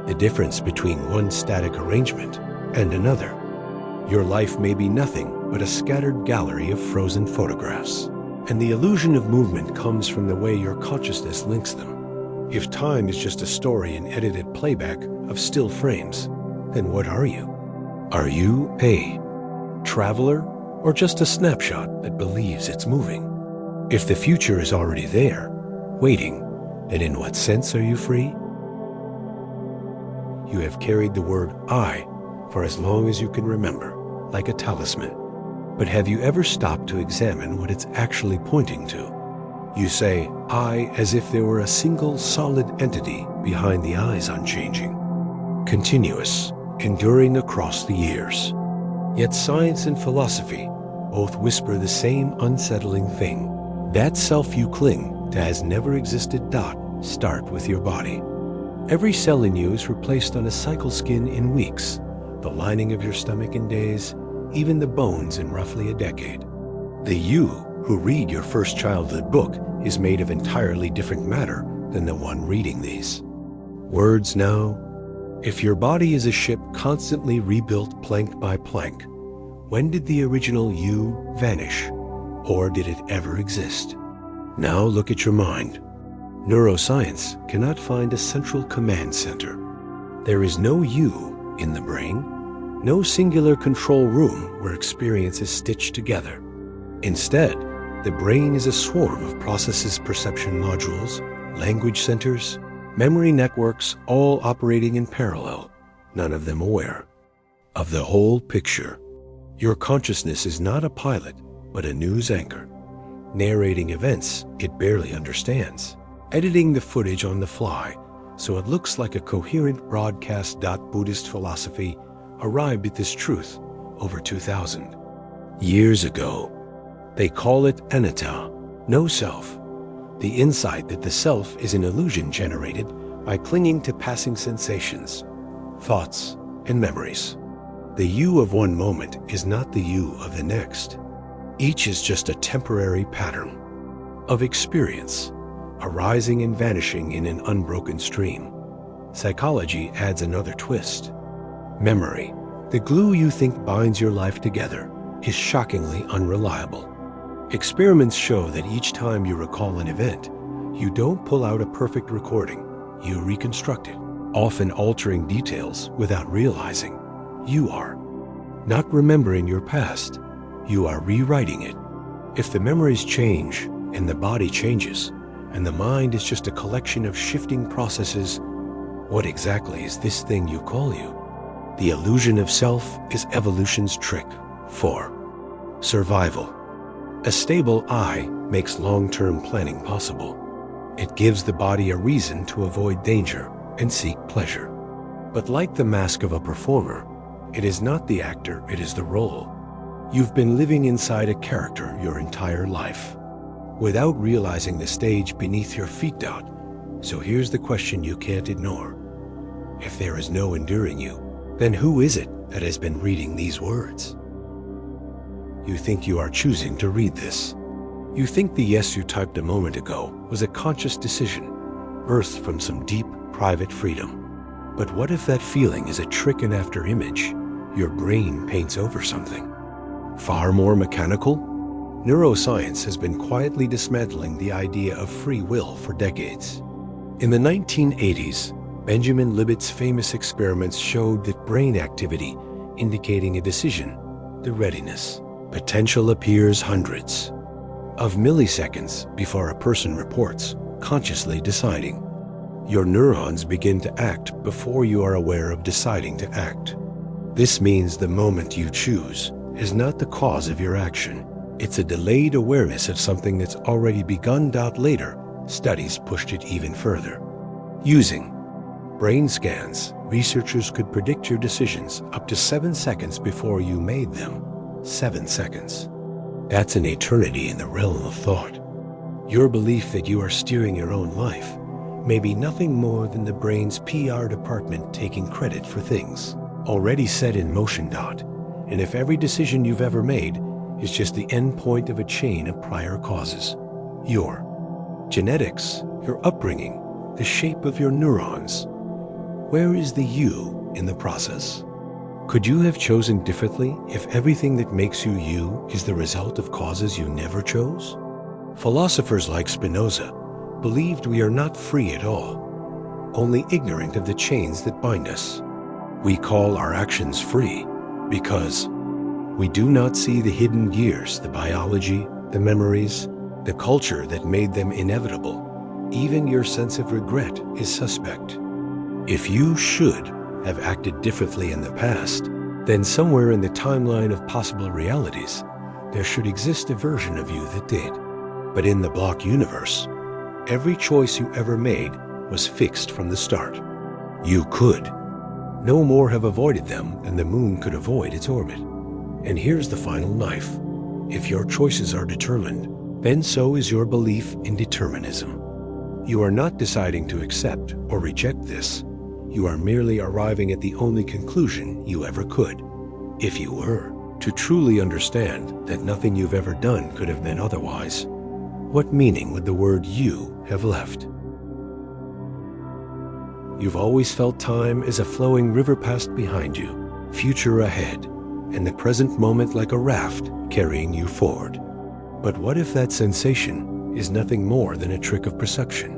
the difference between one static arrangement and another. Your life may be nothing but a scattered gallery of frozen photographs, and the illusion of movement comes from the way your consciousness links them. If time is just a story and edited playback of still frames, then what are you? Are you a traveler or just a snapshot that believes it's moving? If the future is already there, waiting, then in what sense are you free? You have carried the word I for as long as you can remember, like a talisman. But have you ever stopped to examine what it's actually pointing to? You say I as if there were a single solid entity behind the eyes unchanging, continuous, enduring across the years. Yet science and philosophy both whisper the same unsettling thing. That self you cling to has never existed. Start with your body. Every cell in you is replaced on a cycle skin in weeks, the lining of your stomach in days, even the bones in roughly a decade. The you who read your first childhood book is made of entirely different matter than the one reading these. Words now. If your body is a ship constantly rebuilt plank by plank, when did the original you vanish? Or did it ever exist? Now look at your mind. Neuroscience cannot find a central command center. There is no you in the brain, no singular control room where experience is stitched together. Instead, the brain is a swarm of processes, perception modules, language centers, memory networks, all operating in parallel, none of them aware of the whole picture. Your consciousness is not a pilot, but a news anchor, narrating events it barely understands, editing the footage on the fly so it looks like a coherent broadcast. Buddhist philosophy arrived at this truth over 2,000 years ago. They call it anatta, no self, the insight that the self is an illusion generated by clinging to passing sensations, thoughts, and memories. The you of one moment is not the you of the next. Each is just a temporary pattern of experience, arising and vanishing in an unbroken stream. Psychology adds another twist. Memory, the glue you think binds your life together, is shockingly unreliable. Experiments show that each time you recall an event, you don't pull out a perfect recording, you reconstruct it, often altering details without realizing. You are not remembering your past, you are rewriting it. If the memories change and the body changes, and the mind is just a collection of shifting processes, what exactly is this thing you call you? The illusion of self is evolution's trick. 4. Survival. A stable I makes long-term planning possible. It gives the body a reason to avoid danger and seek pleasure. But like the mask of a performer, it is not the actor, it is the role. You've been living inside a character your entire life, without realizing the stage beneath your feet out. So here's the question you can't ignore. If there is no enduring you, then who is it that has been reading these words? You think you are choosing to read this. You think the yes you typed a moment ago was a conscious decision, birthed from some deep, private freedom. But what if that feeling is a trick and after image your brain paints over something far more mechanical? Neuroscience has been quietly dismantling the idea of free will for decades. In the 1980s, Benjamin Libet's famous experiments showed that brain activity indicating a decision, the readiness, potential appears hundreds of milliseconds before a person reports, consciously deciding. Your neurons begin to act before you are aware of deciding to act. This means the moment you choose is not the cause of your action. It's a delayed awareness of something that's already begun. Later, studies pushed it even further. Using brain scans, researchers could predict your decisions up to 7 seconds before you made them. 7 seconds. That's an eternity in the realm of thought. Your belief that you are steering your own life may be nothing more than the brain's PR department taking credit for things already set in motion. And if every decision you've ever made is just the end point of a chain of prior causes, your genetics, your upbringing, the shape of your neurons, where is the you in the process? Could you have chosen differently if everything that makes you you is the result of causes you never chose? Philosophers like Spinoza believed we are not free at all, only ignorant of the chains that bind us. We call our actions free because we do not see the hidden gears, the biology, the memories, the culture that made them inevitable. Even your sense of regret is suspect. If you should have acted differently in the past, then somewhere in the timeline of possible realities, there should exist a version of you that did. But in the block universe, every choice you ever made was fixed from the start. You could no more have avoided them than the moon could avoid its orbit. And here's the final knife. If your choices are determined, then so is your belief in determinism. You are not deciding to accept or reject this. You are merely arriving at the only conclusion you ever could. If you were to truly understand that nothing you've ever done could have been otherwise, what meaning would the word you have left? You've always felt time as a flowing river past behind you, future ahead, and the present moment like a raft carrying you forward. But what if that sensation is nothing more than a trick of perception?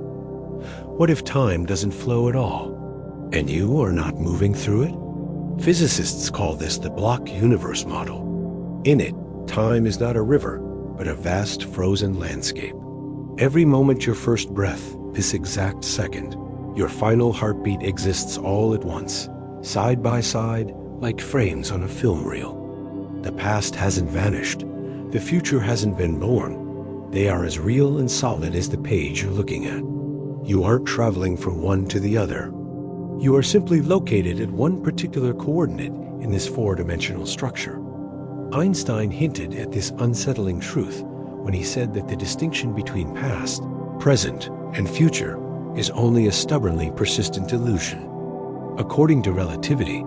What if time doesn't flow at all, and you are not moving through it? Physicists call this the block universe model. In it, time is not a river, but a vast frozen landscape. Every moment your first breath, this exact second, your final heartbeat exists all at once, side by side, like frames on a film reel. The past hasn't vanished. The future hasn't been born. They are as real and solid as the page you're looking at. You aren't traveling from one to the other. You are simply located at one particular coordinate in this four-dimensional structure. Einstein hinted at this unsettling truth when he said that the distinction between past, present, and future is only a stubbornly persistent illusion. According to relativity,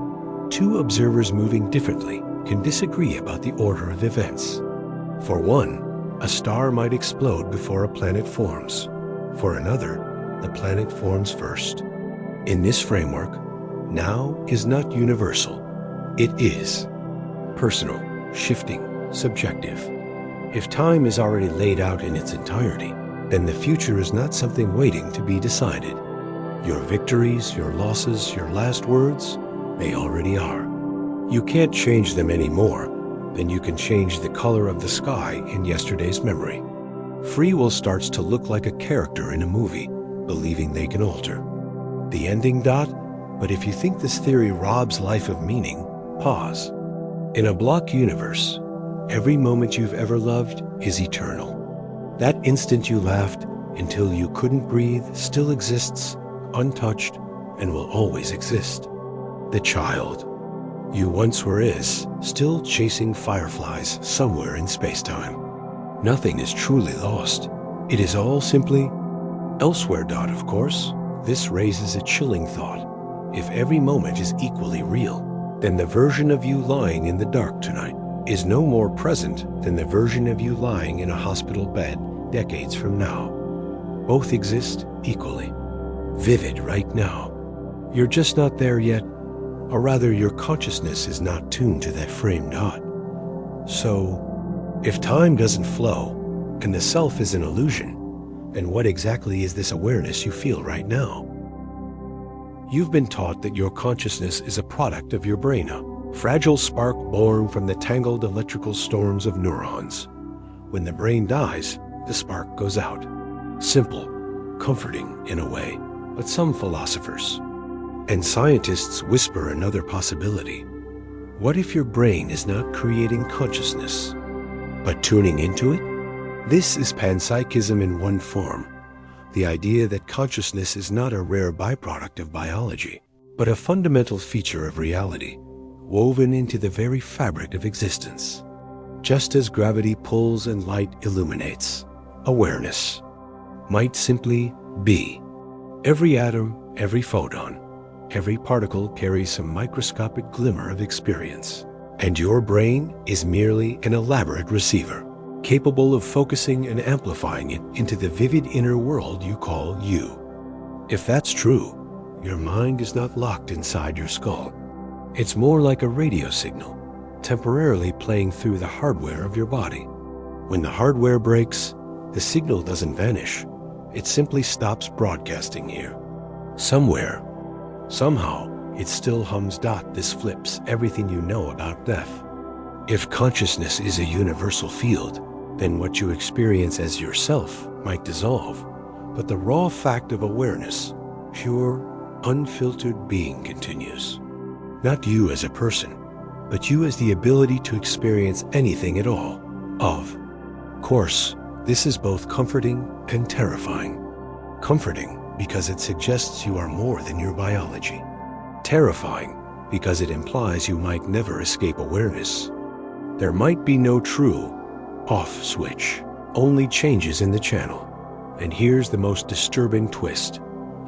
two observers moving differently can disagree about the order of events. For one, a star might explode before a planet forms. For another, the planet forms first. In this framework, now is not universal. It is personal, shifting, subjective. If time is already laid out in its entirety, then the future is not something waiting to be decided. Your victories, your losses, your last words, they already are. You can't change them any more than you can change the color of the sky in yesterday's memory. Free will starts to look like a character in a movie, believing they can alter the ending. But if you think this theory robs life of meaning, pause. In a block universe, every moment you've ever loved is eternal. That instant you laughed until you couldn't breathe still exists, untouched, and will always exist. The child you once were is still chasing fireflies somewhere in space-time. Nothing is truly lost. It is all simply elsewhere. Of course, this raises a chilling thought. If every moment is equally real, then the version of you lying in the dark tonight is no more present than the version of you lying in a hospital bed decades from now. Both exist equally, vivid right now. You're just not there yet, or rather your consciousness is not tuned to that frame. So, if time doesn't flow, and the self is an illusion, then what exactly is this awareness you feel right now? You've been taught that your consciousness is a product of your brain, a fragile spark born from the tangled electrical storms of neurons. When the brain dies, the spark goes out. Simple, comforting in a way, but some philosophers and scientists whisper another possibility. What if your brain is not creating consciousness, but tuning into it? This is panpsychism in one form. The idea that consciousness is not a rare byproduct of biology, but a fundamental feature of reality, woven into the very fabric of existence. Just as gravity pulls and light illuminates, awareness might simply be. Every atom, every photon, every particle carries some microscopic glimmer of experience, and your brain is merely an elaborate receiver, capable of focusing and amplifying it into the vivid inner world you call you. If that's true, your mind is not locked inside your skull. It's more like a radio signal, temporarily playing through the hardware of your body. When the hardware breaks, the signal doesn't vanish. It simply stops broadcasting here. Somewhere, somehow, it still hums. This flips everything you know about death. If consciousness is a universal field, then what you experience as yourself might dissolve, but the raw fact of awareness, pure, unfiltered being continues. Not you as a person, but you as the ability to experience anything at all. Of course, this is both comforting and terrifying. Comforting because it suggests you are more than your biology. Terrifying because it implies you might never escape awareness. There might be no true off switch, only changes in the channel. And here's the most disturbing twist.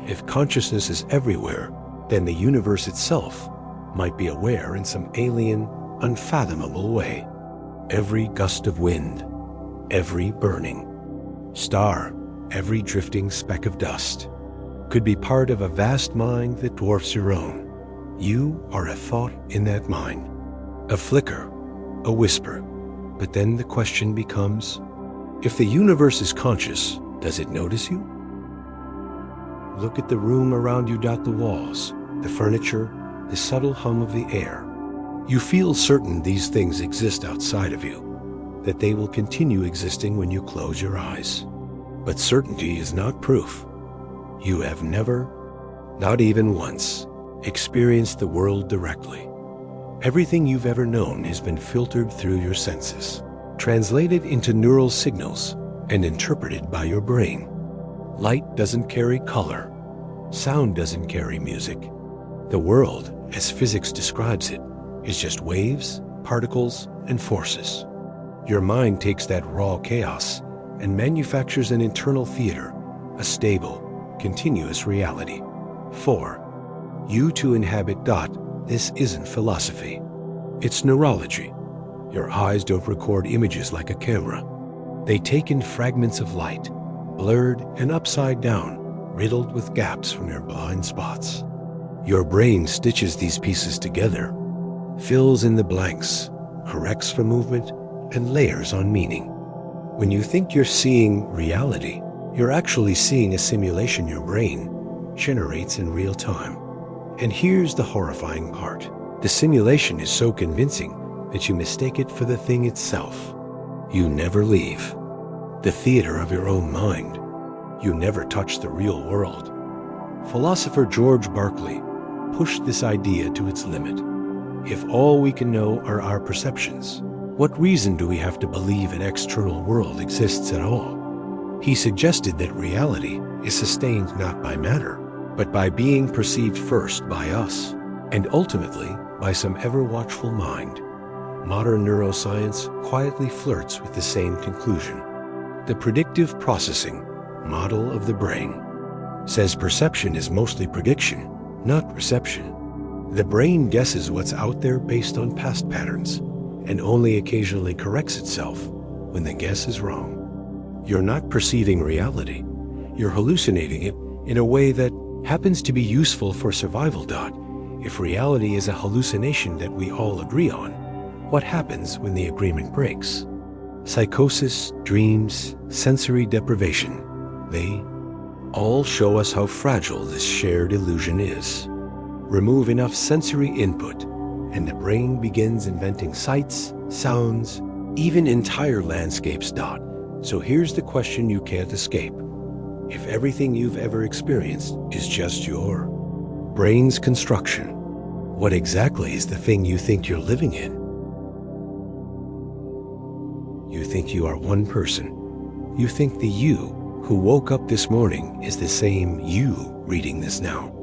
If consciousness is everywhere, then the universe itself might be aware in some alien, unfathomable way. Every gust of wind, every burning star, every drifting speck of dust could be part of a vast mind that dwarfs your own. You are a thought in that mind, a flicker, a whisper. But then the question becomes, if the universe is conscious, does it notice you? Look at the room around you. The walls, the furniture, the subtle hum of the air. You feel certain these things exist outside of you, that they will continue existing when you close your eyes. But certainty is not proof. You have never, not even once, experienced the world directly. Everything you've ever known has been filtered through your senses, translated into neural signals, and interpreted by your brain. Light doesn't carry color. Sound doesn't carry music. The world, as physics describes it, is just waves, particles, and forces. Your mind takes that raw chaos and manufactures an internal theater, a stable, continuous reality. For you to inhabit. This isn't philosophy. It's neurology. Your eyes don't record images like a camera. They take in fragments of light, blurred and upside down, riddled with gaps from your blind spots. Your brain stitches these pieces together, fills in the blanks, corrects for movement, and layers on meaning. When you think you're seeing reality, you're actually seeing a simulation your brain generates in real time. And here's the horrifying part. The simulation is so convincing that you mistake it for the thing itself. You never leave the theater of your own mind. You never touch the real world. Philosopher George Berkeley pushed this idea to its limit. If all we can know are our perceptions, what reason do we have to believe an external world exists at all? He suggested that reality is sustained not by matter, but by being perceived first by us, and ultimately by some ever-watchful mind. Modern neuroscience quietly flirts with the same conclusion. The predictive processing model of the brain says perception is mostly prediction, not reception. The brain guesses what's out there based on past patterns, and only occasionally corrects itself when the guess is wrong. You're not perceiving reality. You're hallucinating it in a way that happens to be useful for survival. If reality is a hallucination that we all agree on, what happens when the agreement breaks? Psychosis, dreams, sensory deprivation, they all show us how fragile this shared illusion is. Remove enough sensory input, and the brain begins inventing sights, sounds, even entire landscapes. So here's the question you can't escape. If everything you've ever experienced is just your brain's construction, what exactly is the thing you think you're living in? You think you are one person. You think the you who woke up this morning is the same you reading this now.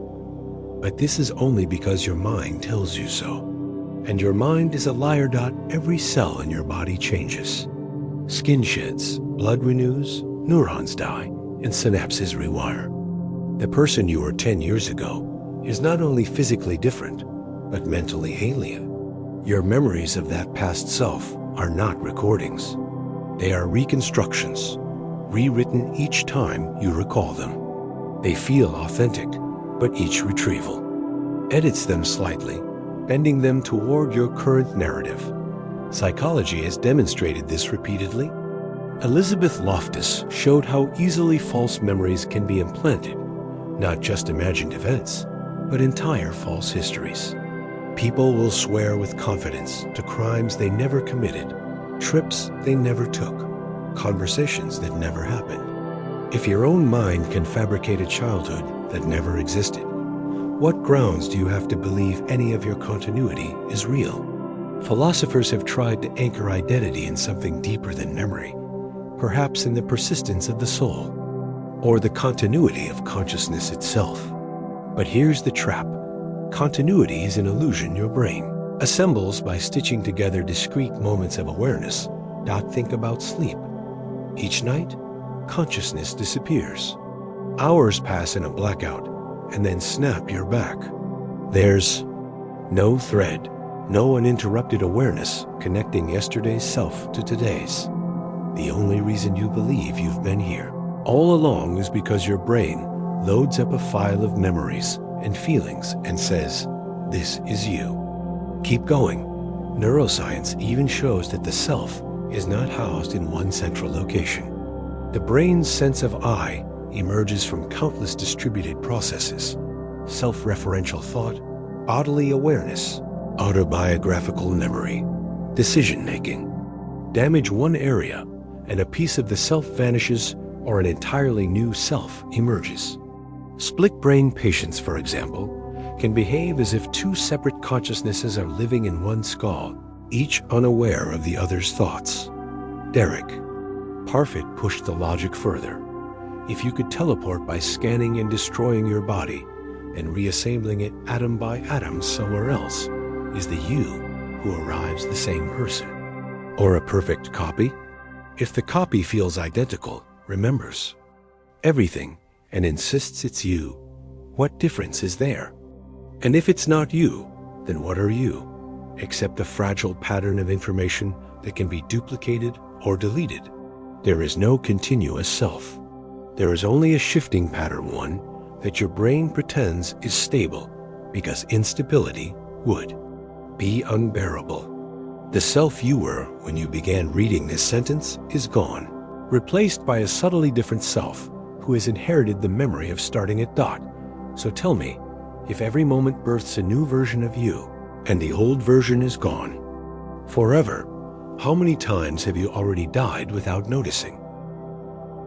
But this is only because your mind tells you so. And your mind is a liar. Every cell in your body changes. Skin sheds, blood renews, neurons die, and synapses rewire. The person you were 10 years ago is not only physically different, but mentally alien. Your memories of that past self are not recordings. They are reconstructions, rewritten each time you recall them. They feel authentic, but each retrieval edits them slightly, bending them toward your current narrative. Psychology has demonstrated this repeatedly. Elizabeth Loftus showed how easily false memories can be implanted, not just imagined events, but entire false histories. People will swear with confidence to crimes they never committed, trips they never took, conversations that never happened. If your own mind can fabricate a childhood that never existed, what grounds do you have to believe any of your continuity is real? Philosophers have tried to anchor identity in something deeper than memory, perhaps in the persistence of the soul, or the continuity of consciousness itself. But here's the trap. Continuity is an illusion your brain assembles by stitching together discrete moments of awareness. Think about sleep. Each night, consciousness disappears. Hours pass in a blackout, and then snap, you're back. There's no thread, no uninterrupted awareness connecting yesterday's self to today's. The only reason you believe you've been here all along is because your brain loads up a file of memories and feelings and says, this is you. Keep going. Neuroscience even shows that the self is not housed in one central location. The brain's sense of I emerges from countless distributed processes: self-referential thought, bodily awareness, autobiographical memory, decision-making. Damage one area, and a piece of the self vanishes, or an entirely new self emerges. Split-brain patients, for example, can behave as if two separate consciousnesses are living in one skull, each unaware of the other's thoughts. Derek Parfit pushed the logic further. If you could teleport by scanning and destroying your body and reassembling it atom by atom somewhere else, is the you who arrives the same person? Or a perfect copy? If the copy feels identical, remembers everything, and insists it's you, what difference is there? And if it's not you, then what are you, except a fragile pattern of information that can be duplicated or deleted? There is no continuous self. There is only a shifting pattern, one that your brain pretends is stable because instability would be unbearable. The self you were when you began reading this sentence is gone, replaced by a subtly different self who has inherited the memory of starting at dot. So tell me, if every moment births a new version of you, and the old version is gone forever, how many times have you already died without noticing?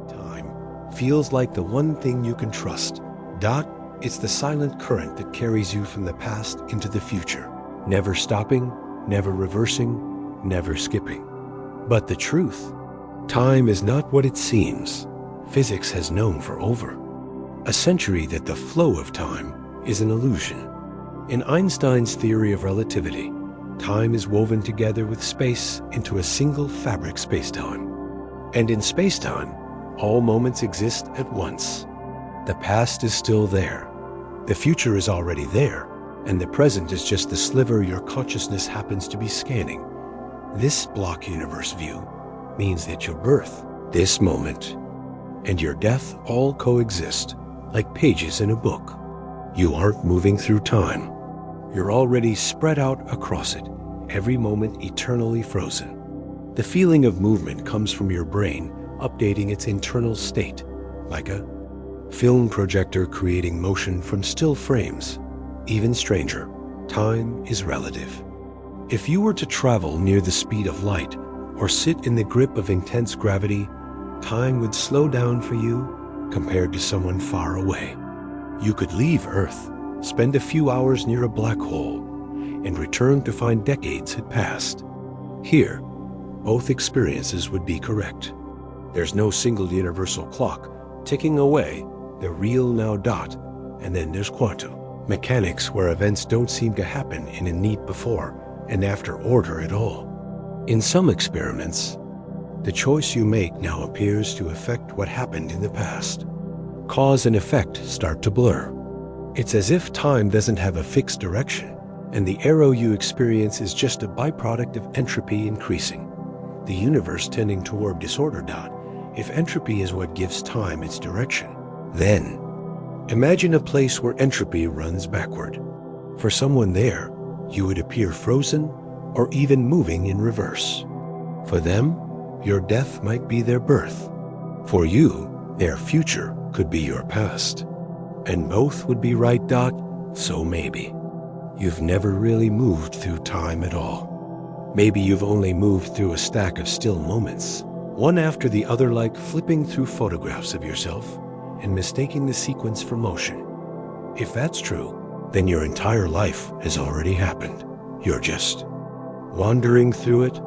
Time feels like the one thing you can trust. Dot, it's the silent current that carries you from the past into the future, never stopping, never reversing, never skipping. But the truth, time is not what it seems. Physics has known for over a century that the flow of time is an illusion. In Einstein's theory of relativity, time is woven together with space into a single fabric spacetime. And in spacetime, all moments exist at once. The past is still there, the future is already there, and the present is just the sliver your consciousness happens to be scanning. This block universe view means that your birth, this moment, and your death all coexist like pages in a book. You aren't moving through time. You're already spread out across it, every moment eternally frozen. The feeling of movement comes from your brain updating its internal state, like a film projector creating motion from still frames. Even stranger, time is relative. If you were to travel near the speed of light or sit in the grip of intense gravity, time would slow down for you compared to someone far away. You could leave Earth, spend a few hours near a black hole, and return to find decades had passed. Here, both experiences would be correct. There's no single universal clock ticking away the real now dot, and then there's quantum mechanics where events don't seem to happen in a neat before and after order at all. In some experiments, the choice you make now appears to affect what happened in the past. Cause and effect start to blur. It's as if time doesn't have a fixed direction, and the arrow you experience is just a byproduct of entropy increasing. The universe tending toward disorder. If entropy is what gives time its direction, then imagine a place where entropy runs backward. For someone there, you would appear frozen or even moving in reverse. For them, your death might be their birth. For you, their future could be your past. And both would be right. So maybe you've never really moved through time at all. Maybe you've only moved through a stack of still moments, one after the other, like flipping through photographs of yourself and mistaking the sequence for motion. If that's true, then your entire life has already happened. You're just wandering through it,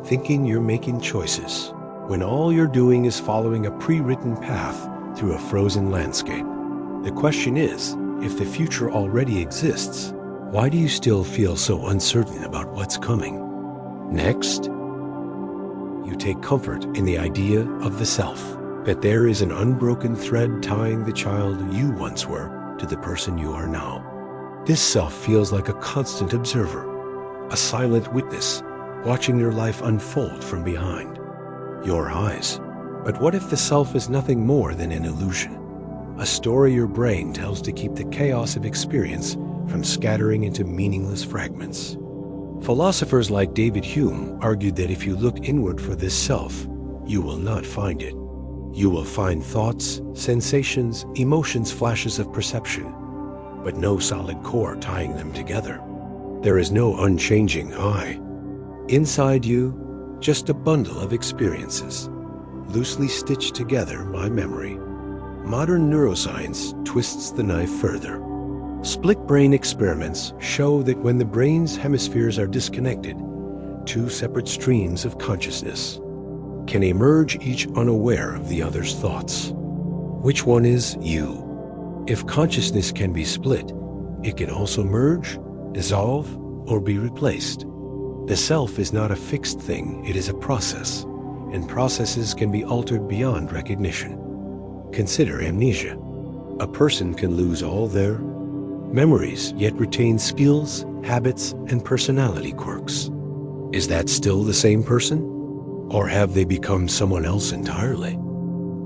thinking you're making choices, when all you're doing is following a pre-written path through a frozen landscape. The question is, if the future already exists, why do you still feel so uncertain about what's coming? Next, you take comfort in the idea of the self, that there is an unbroken thread tying the child you once were to the person you are now. This self feels like a constant observer, a silent witness, watching your life unfold from behind your eyes. But what if the self is nothing more than an illusion? A story your brain tells to keep the chaos of experience from scattering into meaningless fragments. Philosophers like David Hume argued that if you look inward for this self, you will not find it. You will find thoughts, sensations, emotions, flashes of perception, but no solid core tying them together. There is no unchanging I. Inside you, just a bundle of experiences, loosely stitched together by memory. Modern neuroscience twists the knife further. Split brain experiments show that when the brain's hemispheres are disconnected, two separate streams of consciousness can emerge, each unaware of the other's thoughts. Which one is you? If consciousness can be split, it can also merge, dissolve, or be replaced. The self is not a fixed thing, it is a process, and processes can be altered beyond recognition. Consider amnesia. A person can lose all their memories, yet retain skills, habits, and personality quirks. Is that still the same person? Or have they become someone else entirely?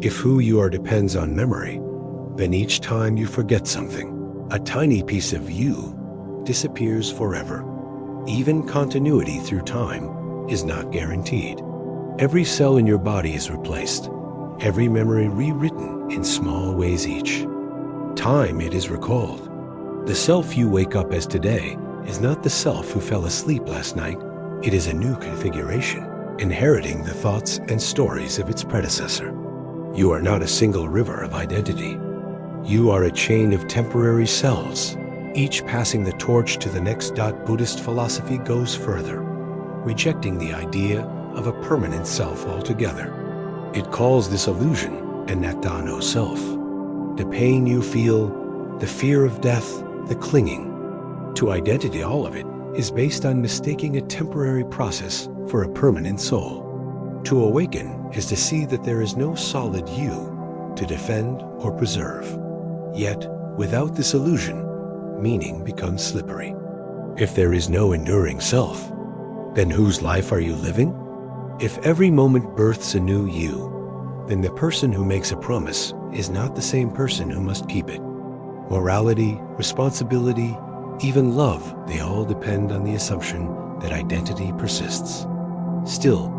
If who you are depends on memory, then each time you forget something, a tiny piece of you disappears forever. Even continuity through time is not guaranteed. Every cell in your body is replaced, every memory rewritten in small ways each. Time, it is recalled. The self you wake up as today is not the self who fell asleep last night. It is a new configuration, inheriting the thoughts and stories of its predecessor. You are not a single river of identity. You are a chain of temporary selves, each passing the torch to the next. Buddhist philosophy goes further, rejecting the idea of a permanent self altogether. It calls this illusion anatta, no self. The pain you feel, the fear of death, the clinging to identity, all of it is based on mistaking a temporary process for a permanent soul. To awaken is to see that there is no solid you to defend or preserve. Yet, without this illusion, meaning becomes slippery. If there is no enduring self, then whose life are you living? If every moment births a new you, then the person who makes a promise is not the same person who must keep it. Morality, responsibility, even love, they all depend on the assumption that identity persists. Still,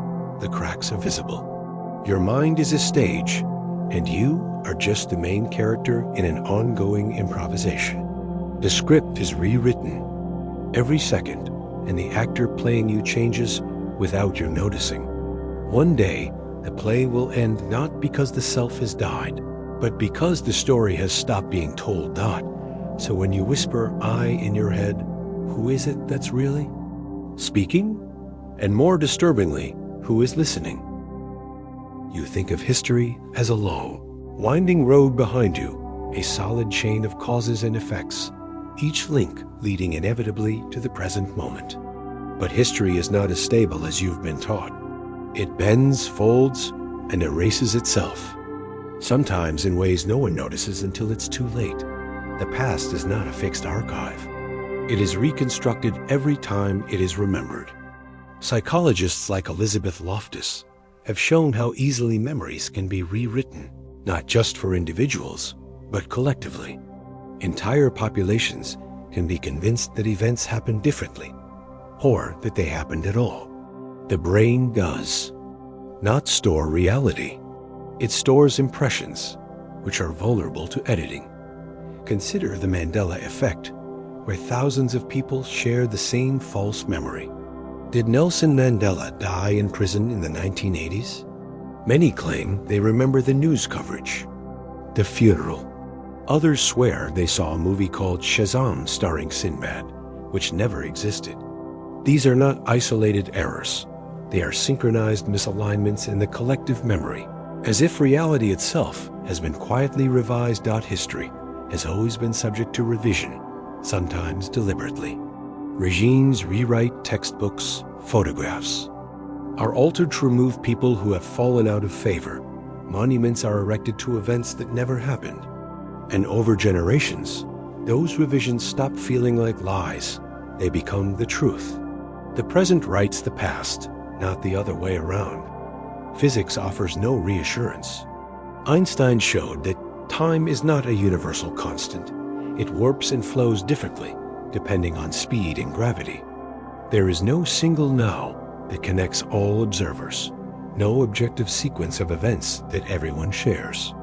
the cracks are visible. Your mind is a stage, and you are just the main character in an ongoing improvisation. The script is rewritten every second, and the actor playing you changes without your noticing. One day, the play will end not because the self has died, but because the story has stopped being told. So when you whisper "I" in your head, who is it that's really speaking? And more disturbingly, who is listening? You think of history as a long, winding road behind you, a solid chain of causes and effects, each link leading inevitably to the present moment. But history is not as stable as you've been taught. It bends, folds, and erases itself, sometimes in ways no one notices until it's too late. The past is not a fixed archive. It is reconstructed every time it is remembered. Psychologists like Elizabeth Loftus have shown how easily memories can be rewritten, not just for individuals, but collectively. Entire populations can be convinced that events happened differently, or that they happened at all. The brain does not store reality. It stores impressions, which are vulnerable to editing. Consider the Mandela effect, where thousands of people share the same false memory. Did Nelson Mandela die in prison in the 1980s? Many claim they remember the news coverage, the funeral. Others swear they saw a movie called Shazam starring Sinbad, which never existed. These are not isolated errors. They are synchronized misalignments in the collective memory, as if reality itself has been quietly revised. History has always been subject to revision, sometimes deliberately. Regimes rewrite textbooks, photographs are altered to remove people who have fallen out of favor. Monuments are erected to events that never happened. And over generations, those revisions stop feeling like lies. They become the truth. The present writes the past, not the other way around. Physics offers no reassurance. Einstein showed that time is not a universal constant. It warps and flows differently, depending on speed and gravity. There is no single now that connects all observers, no objective sequence of events that everyone shares.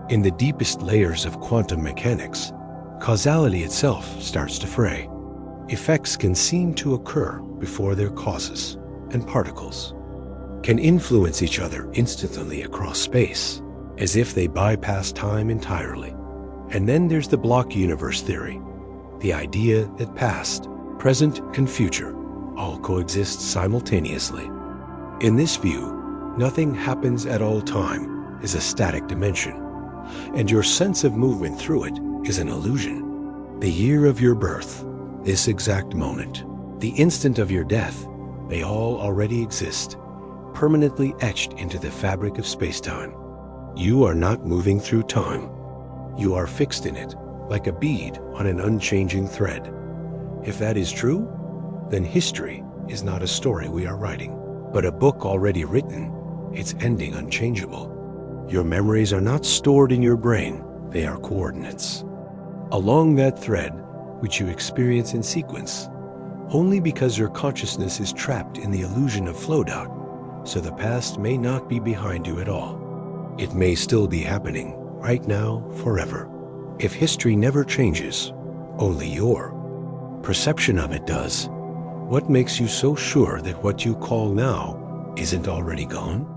In the deepest layers of quantum mechanics, causality itself starts to fray. Effects can seem to occur before their causes, and particles can influence each other instantly across space, as if they bypass time entirely. And then there's the block universe theory, the idea that past, present, and future all coexist simultaneously. In this view, nothing happens at all. Time is a static dimension, and your sense of movement through it is an illusion. The year of your birth, this exact moment, the instant of your death, they all already exist, permanently etched into the fabric of space-time. You are not moving through time. You are fixed in it, like a bead on an unchanging thread. If that is true, then history is not a story we are writing, but a book already written, its ending unchangeable. Your memories are not stored in your brain, they are coordinates. Along that thread, which you experience in sequence, only because your consciousness is trapped in the illusion of flow doubt, so the past may not be behind you at all. It may still be happening, right now, forever. If history never changes, only your perception of it does. What makes you so sure that what you call now isn't already gone?